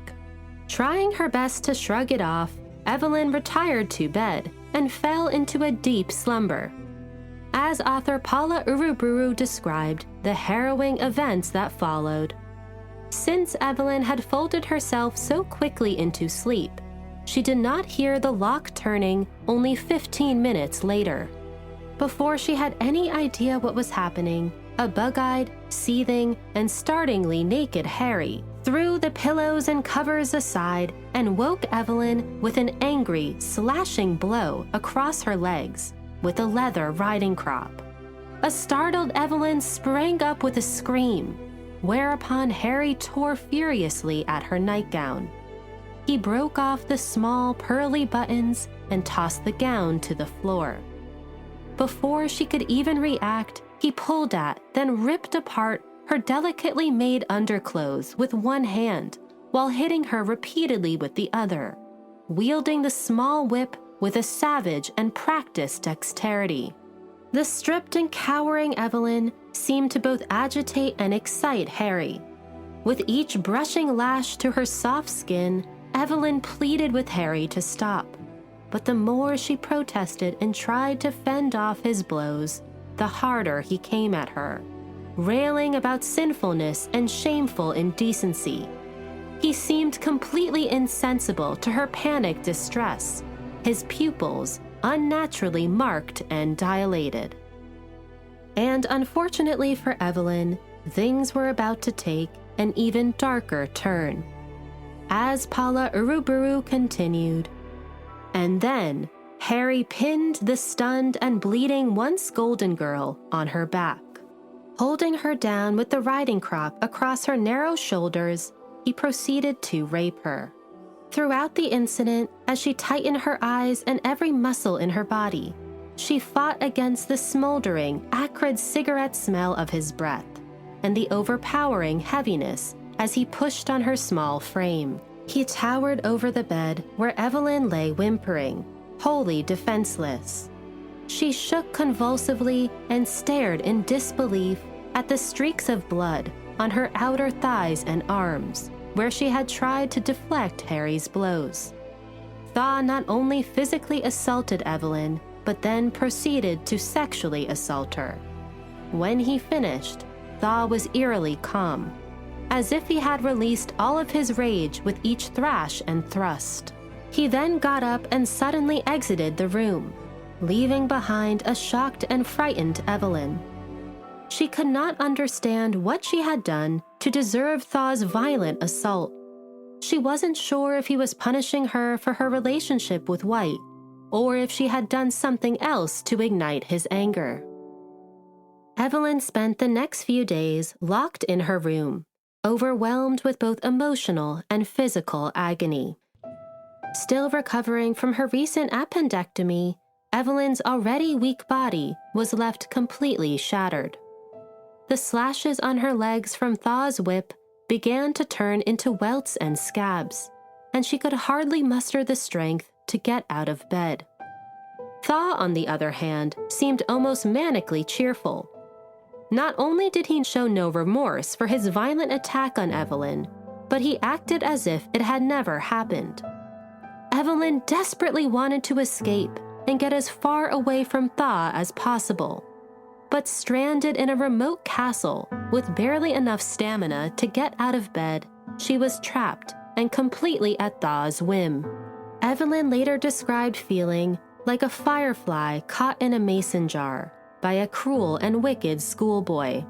Trying her best to shrug it off, Evelyn retired to bed and fell into a deep slumber. As author Paula Uruburu described the harrowing events that followed, since Evelyn had folded herself so quickly into sleep, she did not hear the lock turning only 15 minutes later. Before she had any idea what was happening, a bug-eyed, seething, and startlingly naked Harry threw the pillows and covers aside and woke Evelyn with an angry, slashing blow across her legs with a leather riding crop. A startled Evelyn sprang up with a scream, whereupon Harry tore furiously at her nightgown. He broke off the small, pearly buttons and tossed the gown to the floor. Before she could even react, he pulled at, then ripped apart her delicately made underclothes with one hand, while hitting her repeatedly with the other, wielding the small whip with a savage and practiced dexterity. The stripped and cowering Evelyn seemed to both agitate and excite Harry. With each brushing lash to her soft skin, Evelyn pleaded with Harry to stop. But the more she protested and tried to fend off his blows, the harder he came at her, railing about sinfulness and shameful indecency. He seemed completely insensible to her panicked distress, his pupils unnaturally marked and dilated. And unfortunately for Evelyn, things were about to take an even darker turn. As Paula Uruburu continued, and then Harry pinned the stunned and bleeding once golden girl on her back. Holding her down with the riding crop across her narrow shoulders, he proceeded to rape her. Throughout the incident, as she tightened her eyes and every muscle in her body, she fought against the smoldering, acrid cigarette smell of his breath and the overpowering heaviness as he pushed on her small frame. He towered over the bed where Evelyn lay whimpering, wholly defenseless. She shook convulsively and stared in disbelief at the streaks of blood on her outer thighs and arms, where she had tried to deflect Harry's blows. Thaw not only physically assaulted Evelyn, but then proceeded to sexually assault her. When he finished, Thaw was eerily calm, as if he had released all of his rage with each thrash and thrust. He then got up and suddenly exited the room, leaving behind a shocked and frightened Evelyn. She could not understand what she had done to deserve Thaw's violent assault. She wasn't sure if he was punishing her for her relationship with White, or if she had done something else to ignite his anger. Evelyn spent the next few days locked in her room, overwhelmed with both emotional and physical agony. Still recovering from her recent appendectomy, Evelyn's already weak body was left completely shattered. The slashes on her legs from Thaw's whip began to turn into welts and scabs, and she could hardly muster the strength to get out of bed. Thaw, on the other hand, seemed almost manically cheerful. Not only did he show no remorse for his violent attack on Evelyn, but he acted as if it had never happened. Evelyn desperately wanted to escape and get as far away from Thaw as possible, but stranded in a remote castle with barely enough stamina to get out of bed, she was trapped and completely at Thaw's whim. Evelyn later described feeling like a firefly caught in a mason jar by a cruel and wicked schoolboy.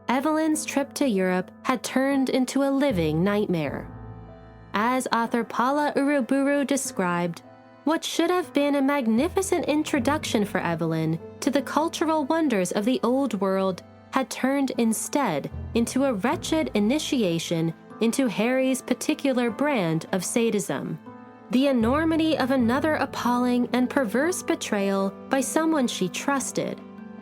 Evelyn's trip to Europe had turned into a living nightmare. As author Paula Uruburu described, what should have been a magnificent introduction for Evelyn to the cultural wonders of the old world had turned instead into a wretched initiation into Harry's particular brand of sadism. The enormity of another appalling and perverse betrayal by someone she trusted,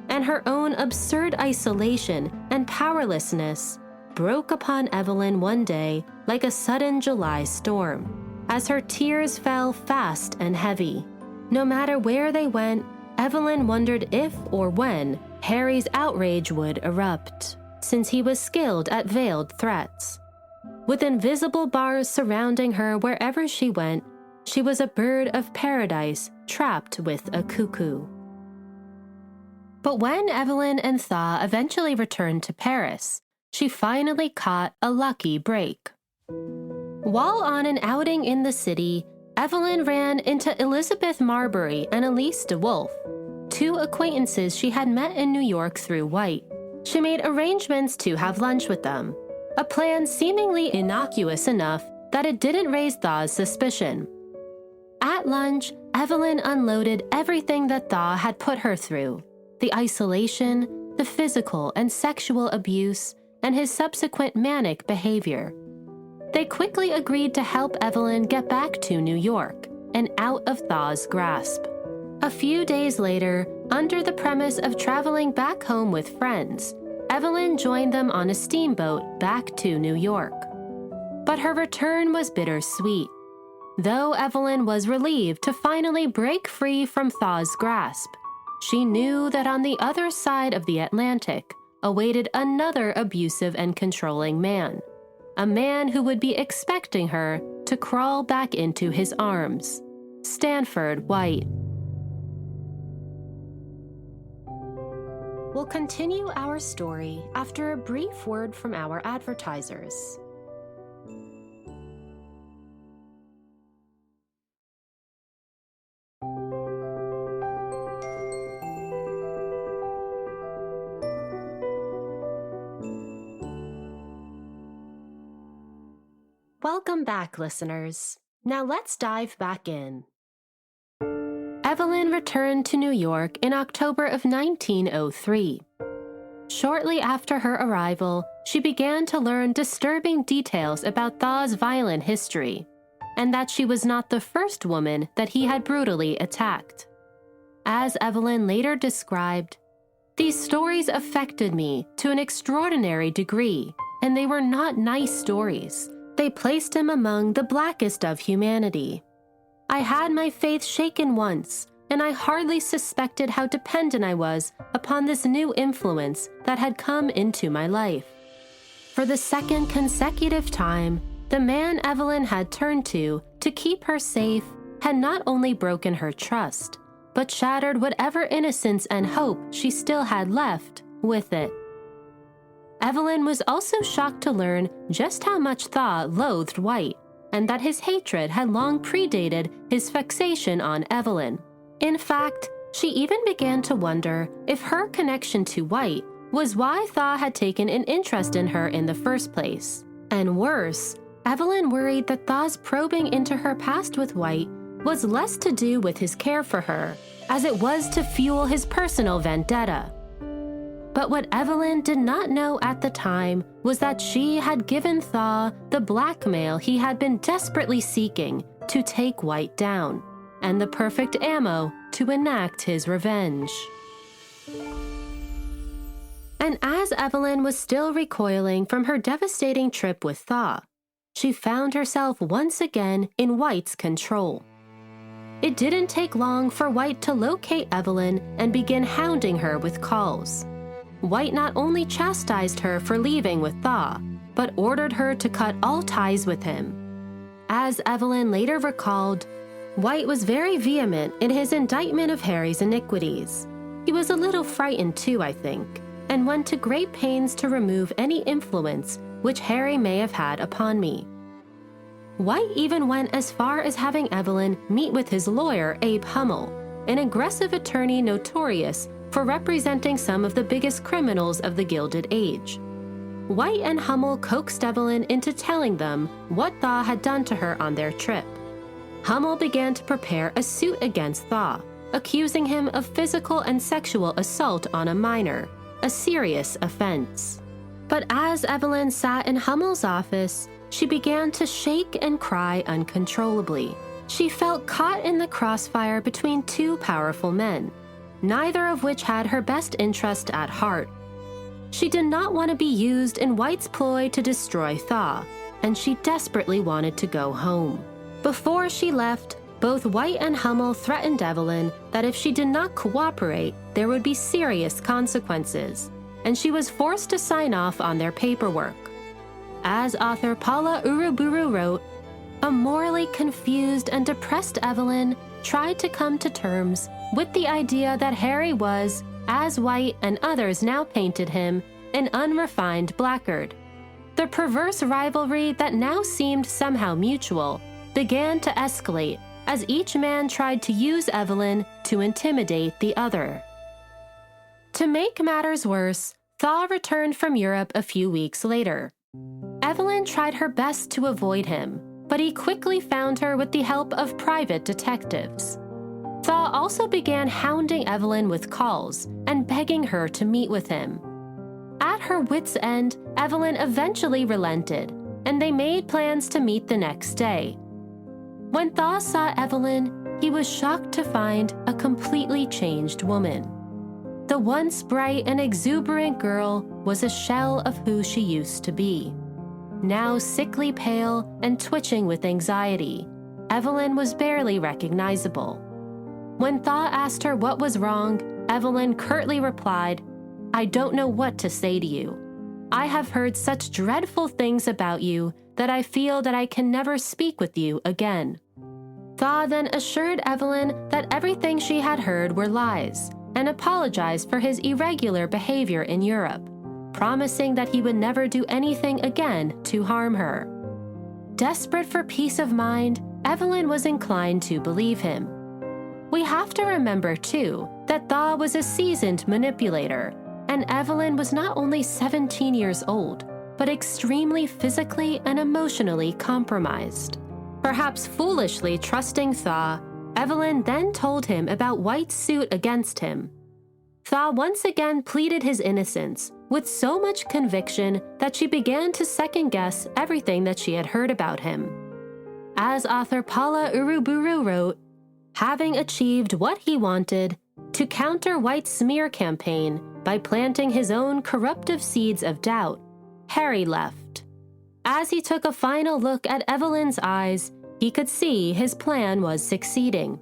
and her own absurd isolation and powerlessness broke upon Evelyn one day like a sudden July storm, as her tears fell fast and heavy. No matter where they went, Evelyn wondered if or when Harry's outrage would erupt, since he was skilled at veiled threats. With invisible bars surrounding her wherever she went, she was a bird of paradise trapped with a cuckoo. But when Evelyn and Thaw eventually returned to Paris, she finally caught a lucky break. While on an outing in the city, Evelyn ran into Elizabeth Marbury and Elise de Wolfe, two acquaintances she had met in New York through White. She made arrangements to have lunch with them, a plan seemingly innocuous enough that it didn't raise Thaw's suspicion. At lunch, Evelyn unloaded everything that Thaw had put her through: the isolation, the physical and sexual abuse, and his subsequent manic behavior. They quickly agreed to help Evelyn get back to New York and out of Thaw's grasp. A few days later, under the premise of traveling back home with friends, Evelyn joined them on a steamboat back to New York. But her return was bittersweet. Though Evelyn was relieved to finally break free from Thaw's grasp, she knew that on the other side of the Atlantic awaited another abusive and controlling man, a man who would be expecting her to crawl back into his arms: Stanford White. We'll continue our story after a brief word from our advertisers. Welcome back, listeners. Now let's dive back in. Evelyn returned to New York in October of 1903. Shortly after her arrival, she began to learn disturbing details about Thaw's violent history, and that she was not the first woman that he had brutally attacked. As Evelyn later described, "These stories affected me to an extraordinary degree, and they were not nice stories. They placed him among the blackest of humanity. I had my faith shaken once, and I hardly suspected how dependent I was upon this new influence that had come into my life." For the second consecutive time, the man Evelyn had turned to keep her safe had not only broken her trust, but shattered whatever innocence and hope she still had left with it. Evelyn was also shocked to learn just how much Thaw loathed White, and that his hatred had long predated his fixation on Evelyn. In fact, she even began to wonder if her connection to White was why Thaw had taken an interest in her in the first place. And worse, Evelyn worried that Thaw's probing into her past with White was less to do with his care for her, as it was to fuel his personal vendetta. But what Evelyn did not know at the time was that she had given Thaw the blackmail he had been desperately seeking to take White down. and the perfect ammo to enact his revenge. And as Evelyn was still recoiling from her devastating trip with Thaw, she found herself once again in White's control. It didn't take long for White to locate Evelyn and begin hounding her with calls. White not only chastised her for leaving with Thaw, but ordered her to cut all ties with him. As Evelyn later recalled, White was very vehement in his indictment of Harry's iniquities. He was a little frightened too, I think, and went to great pains to remove any influence which Harry may have had upon me. White even went as far as having Evelyn meet with his lawyer, Abe Hummel, an aggressive attorney notorious for representing some of the biggest criminals of the Gilded Age. White and Hummel coaxed Evelyn into telling them what Thaw had done to her on their trip. Hummel began to prepare a suit against Thaw, accusing him of physical and sexual assault on a minor, a serious offense. But as Evelyn sat in Hummel's office, she began to shake and cry uncontrollably. She felt caught in the crossfire between two powerful men, neither of which had her best interest at heart. She did not want to be used in White's ploy to destroy Thaw, and she desperately wanted to go home. Before she left, both White and Hummel threatened Evelyn that if she did not cooperate, there would be serious consequences, and she was forced to sign off on their paperwork. As author Paula Uruburu wrote, a morally confused and depressed Evelyn tried to come to terms with the idea that Harry was, as White and others now painted him, an unrefined blackguard. The perverse rivalry that now seemed somehow mutual began to escalate as each man tried to use Evelyn to intimidate the other. To make matters worse, Thaw returned from Europe a few weeks later. Evelyn tried her best to avoid him, but he quickly found her with the help of private detectives. Thaw also began hounding Evelyn with calls and begging her to meet with him. At her wits' end, Evelyn eventually relented, and they made plans to meet the next day. When Thaw saw Evelyn, he was shocked to find a completely changed woman. The once bright and exuberant girl was a shell of who she used to be. Now sickly pale and twitching with anxiety, Evelyn was barely recognizable. When Thaw asked her what was wrong, Evelyn curtly replied, "I don't know what to say to you. I have heard such dreadful things about you that I feel that I can never speak with you again." Thaw then assured Evelyn that everything she had heard were lies and apologized for his irregular behavior in Europe, promising that he would never do anything again to harm her. Desperate for peace of mind, Evelyn was inclined to believe him. We have to remember, too, that Thaw was a seasoned manipulator, and Evelyn was not only 17 years old, but extremely physically and emotionally compromised. Perhaps foolishly trusting Thaw, Evelyn then told him about White's suit against him. Thaw once again pleaded his innocence with so much conviction that she began to second-guess everything that she had heard about him. As author Paula Uruburu wrote, having achieved what he wanted, to counter White's smear campaign by planting his own corruptive seeds of doubt, Harry left. As he took a final look at Evelyn's eyes, he could see his plan was succeeding.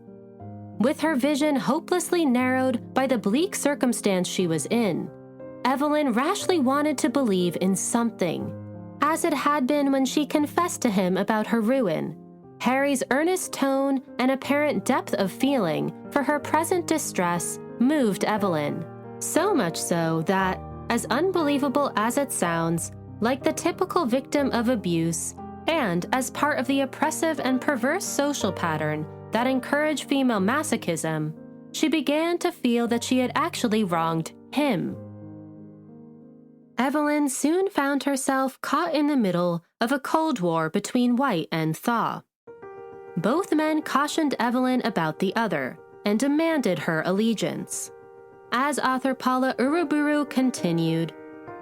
With her vision hopelessly narrowed by the bleak circumstance she was in, Evelyn rashly wanted to believe in something, as it had been when she confessed to him about her ruin. Harry's earnest tone and apparent depth of feeling for her present distress moved Evelyn, so much so that, as unbelievable as it sounds, like the typical victim of abuse, and as part of the oppressive and perverse social pattern that encouraged female masochism, she began to feel that she had actually wronged him. Evelyn soon found herself caught in the middle of a cold war between White and Thaw. Both men cautioned Evelyn about the other and demanded her allegiance. As author Paula Uruburu continued,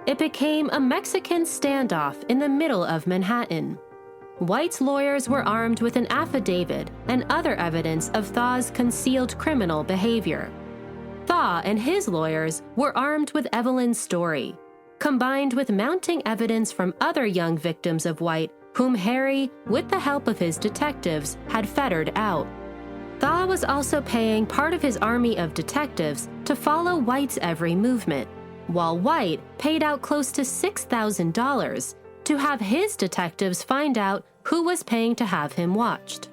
it became a Mexican standoff in the middle of Manhattan. White's lawyers were armed with an affidavit and other evidence of Thaw's concealed criminal behavior. Thaw and his lawyers were armed with Evelyn's story, combined with mounting evidence from other young victims of White, whom Harry, with the help of his detectives, had fettered out. Thaw was also paying part of his army of detectives to follow White's every movement, while White paid out close to $6,000 to have his detectives find out who was paying to have him watched.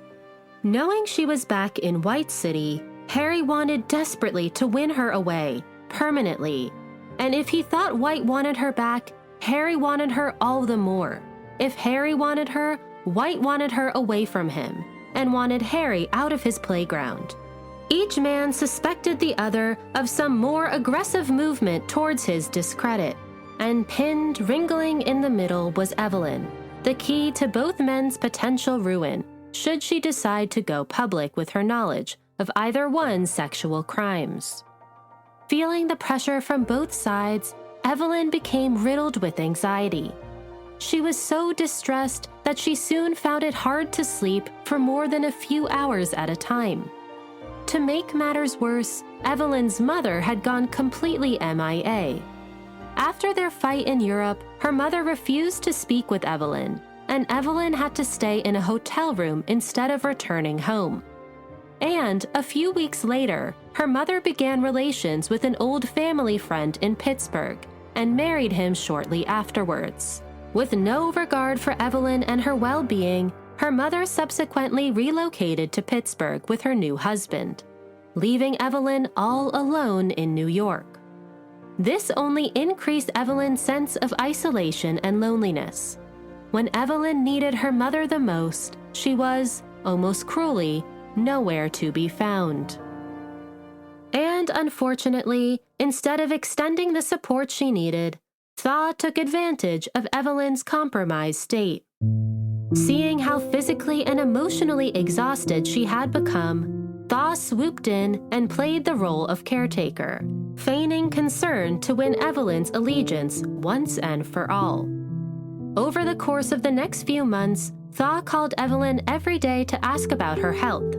Knowing she was back in White City, Harry wanted desperately to win her away, permanently. And if he thought White wanted her back, Harry wanted her all the more. If Harry wanted her, White wanted her away from him, and wanted Harry out of his playground. Each man suspected the other of some more aggressive movement towards his discredit, and pinned, wriggling in the middle was Evelyn, the key to both men's potential ruin, should she decide to go public with her knowledge of either one's sexual crimes. Feeling the pressure from both sides, Evelyn became riddled with anxiety. She was so distressed that she soon found it hard to sleep for more than a few hours at a time. To make matters worse, Evelyn's mother had gone completely MIA. After their fight in Europe, her mother refused to speak with Evelyn, and Evelyn had to stay in a hotel room instead of returning home. And a few weeks later, her mother began relations with an old family friend in Pittsburgh and married him shortly afterwards. With no regard for Evelyn and her well-being, her mother subsequently relocated to Pittsburgh with her new husband, leaving Evelyn all alone in New York. This only increased Evelyn's sense of isolation and loneliness. When Evelyn needed her mother the most, she was, almost cruelly, nowhere to be found. And unfortunately, instead of extending the support she needed, Thaw took advantage of Evelyn's compromised state. Seeing how physically and emotionally exhausted she had become, Thaw swooped in and played the role of caretaker, feigning concern to win Evelyn's allegiance once and for all. Over the course of the next few months, Thaw called Evelyn every day to ask about her health,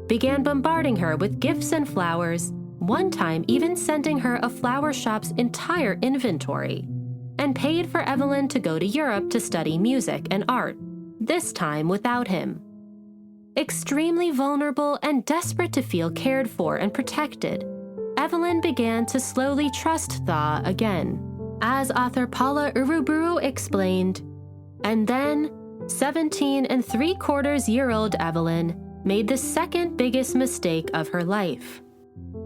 began bombarding her with gifts and flowers, one time even sending her a flower shop's entire inventory, and paid for Evelyn to go to Europe to study music and art, this time without him. Extremely vulnerable and desperate to feel cared for and protected, Evelyn began to slowly trust Thaw again. As author Paula Uruburu explained, and then 17-3/4-year-old Evelyn made the second biggest mistake of her life.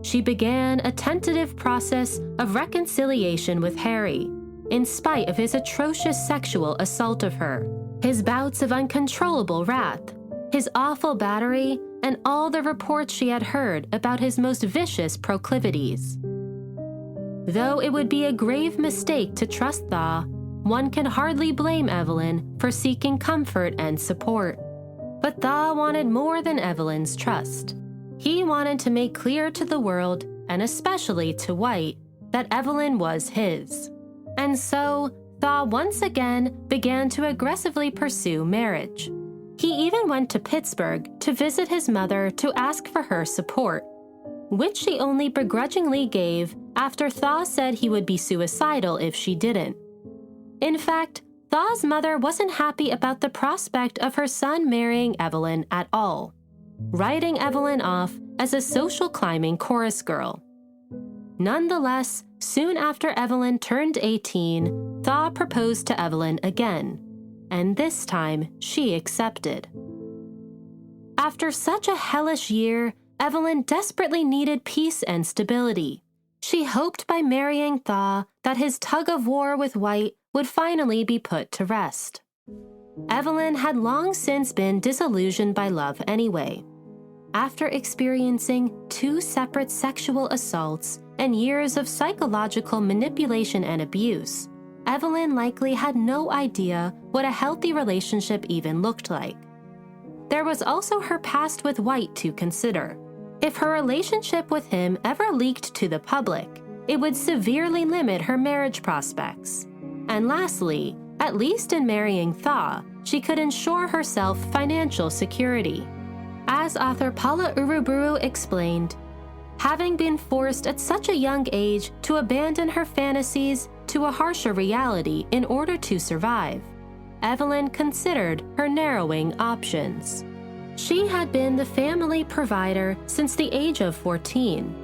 She began a tentative process of reconciliation with Harry, in spite of his atrocious sexual assault of her, his bouts of uncontrollable wrath, his awful battery, and all the reports she had heard about his most vicious proclivities. Though it would be a grave mistake to trust Thaw, one can hardly blame Evelyn for seeking comfort and support. But Thaw wanted more than Evelyn's trust. He wanted to make clear to the world, and especially to White, that Evelyn was his. And so, Thaw once again began to aggressively pursue marriage. He even went to Pittsburgh to visit his mother to ask for her support, which she only begrudgingly gave after Thaw said he would be suicidal if she didn't. In fact, Thaw's mother wasn't happy about the prospect of her son marrying Evelyn at all, writing Evelyn off as a social climbing chorus girl. Nonetheless, soon after Evelyn turned 18, Thaw proposed to Evelyn again, and this time she accepted. After such a hellish year, Evelyn desperately needed peace and stability. She hoped by marrying Thaw that his tug-of-war with White would finally be put to rest. Evelyn had long since been disillusioned by love anyway. After experiencing 2 separate sexual assaults and years of psychological manipulation and abuse, Evelyn likely had no idea what a healthy relationship even looked like. There was also her past with White to consider. If her relationship with him ever leaked to the public, it would severely limit her marriage prospects. And lastly, at least in marrying Thaw, she could ensure herself financial security. As author Paula Uruburu explained, having been forced at such a young age to abandon her fantasies to a harsher reality in order to survive, Evelyn considered her narrowing options. She had been the family provider since the age of 14.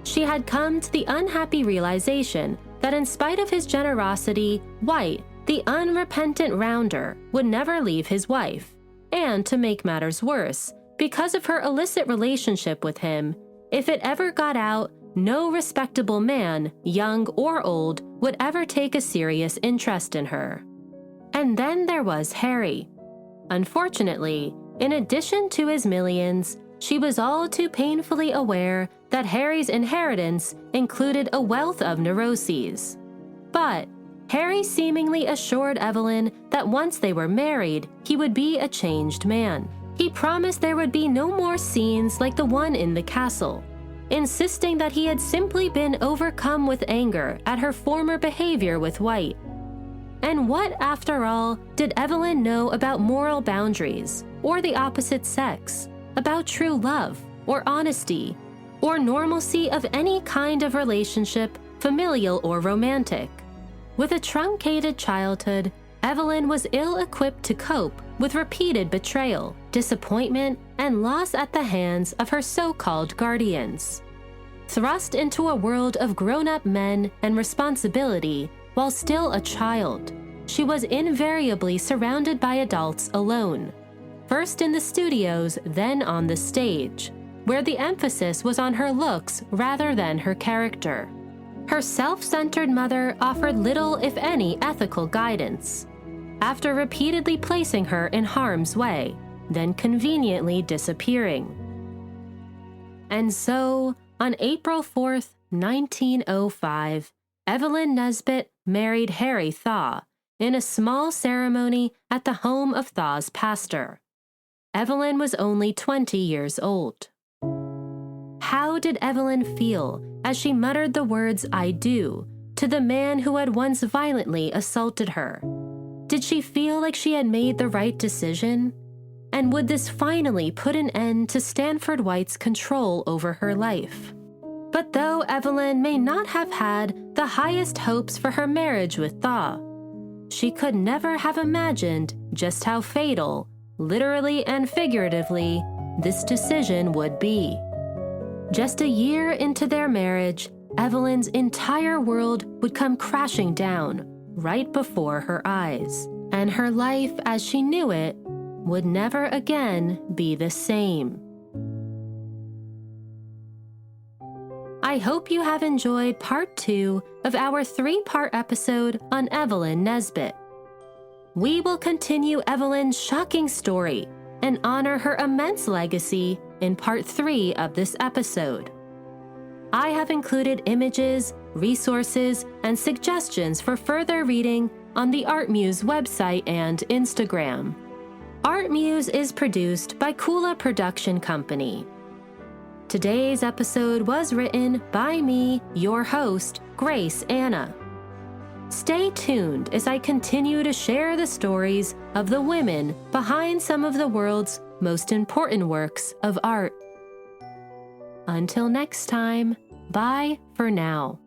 She had come to the unhappy realization that in spite of his generosity, White, the unrepentant rounder, would never leave his wife. And to make matters worse, because of her illicit relationship with him, if it ever got out, no respectable man, young or old, would ever take a serious interest in her. And then there was Harry. Unfortunately, in addition to his millions, she was all too painfully aware that Harry's inheritance included a wealth of neuroses. But Harry seemingly assured Evelyn that once they were married, he would be a changed man. He promised there would be no more scenes like the one in the castle, insisting that he had simply been overcome with anger at her former behavior with White. And what, after all, did Evelyn know about moral boundaries, or the opposite sex, about true love, or honesty, or normalcy of any kind of relationship, familial or romantic? With a truncated childhood, Evelyn was ill-equipped to cope with repeated betrayal, disappointment, and loss at the hands of her so-called guardians. Thrust into a world of grown-up men and responsibility while still a child, she was invariably surrounded by adults alone, first in the studios, then on the stage, where the emphasis was on her looks rather than her character. Her self-centered mother offered little, if any, ethical guidance. After repeatedly placing her in harm's way, then conveniently disappearing. And so, on April 4th, 1905, Evelyn Nesbit married Harry Thaw in a small ceremony at the home of Thaw's pastor. Evelyn was only 20 years old. How did Evelyn feel as she muttered the words "I do" to the man who had once violently assaulted her? Did she feel like she had made the right decision? And would this finally put an end to Stanford White's control over her life? But though Evelyn may not have had the highest hopes for her marriage with Thaw, she could never have imagined just how fatal, literally and figuratively, this decision would be. Just a year into their marriage, Evelyn's entire world would come crashing down right before her eyes, and her life as she knew it would never again be the same. I hope you have enjoyed part 2 of our 3-part episode on Evelyn Nesbit. We will continue Evelyn's shocking story and honor her immense legacy in part 3 of this episode. I have included images, resources, and suggestions for further reading on the ArtMuse website and Instagram. ArtMuse is produced by Kula Production Company. Today's episode was written by me, your host, Grace Anna. Stay tuned as I continue to share the stories of the women behind some of the world's most important works of art. Until next time, bye for now.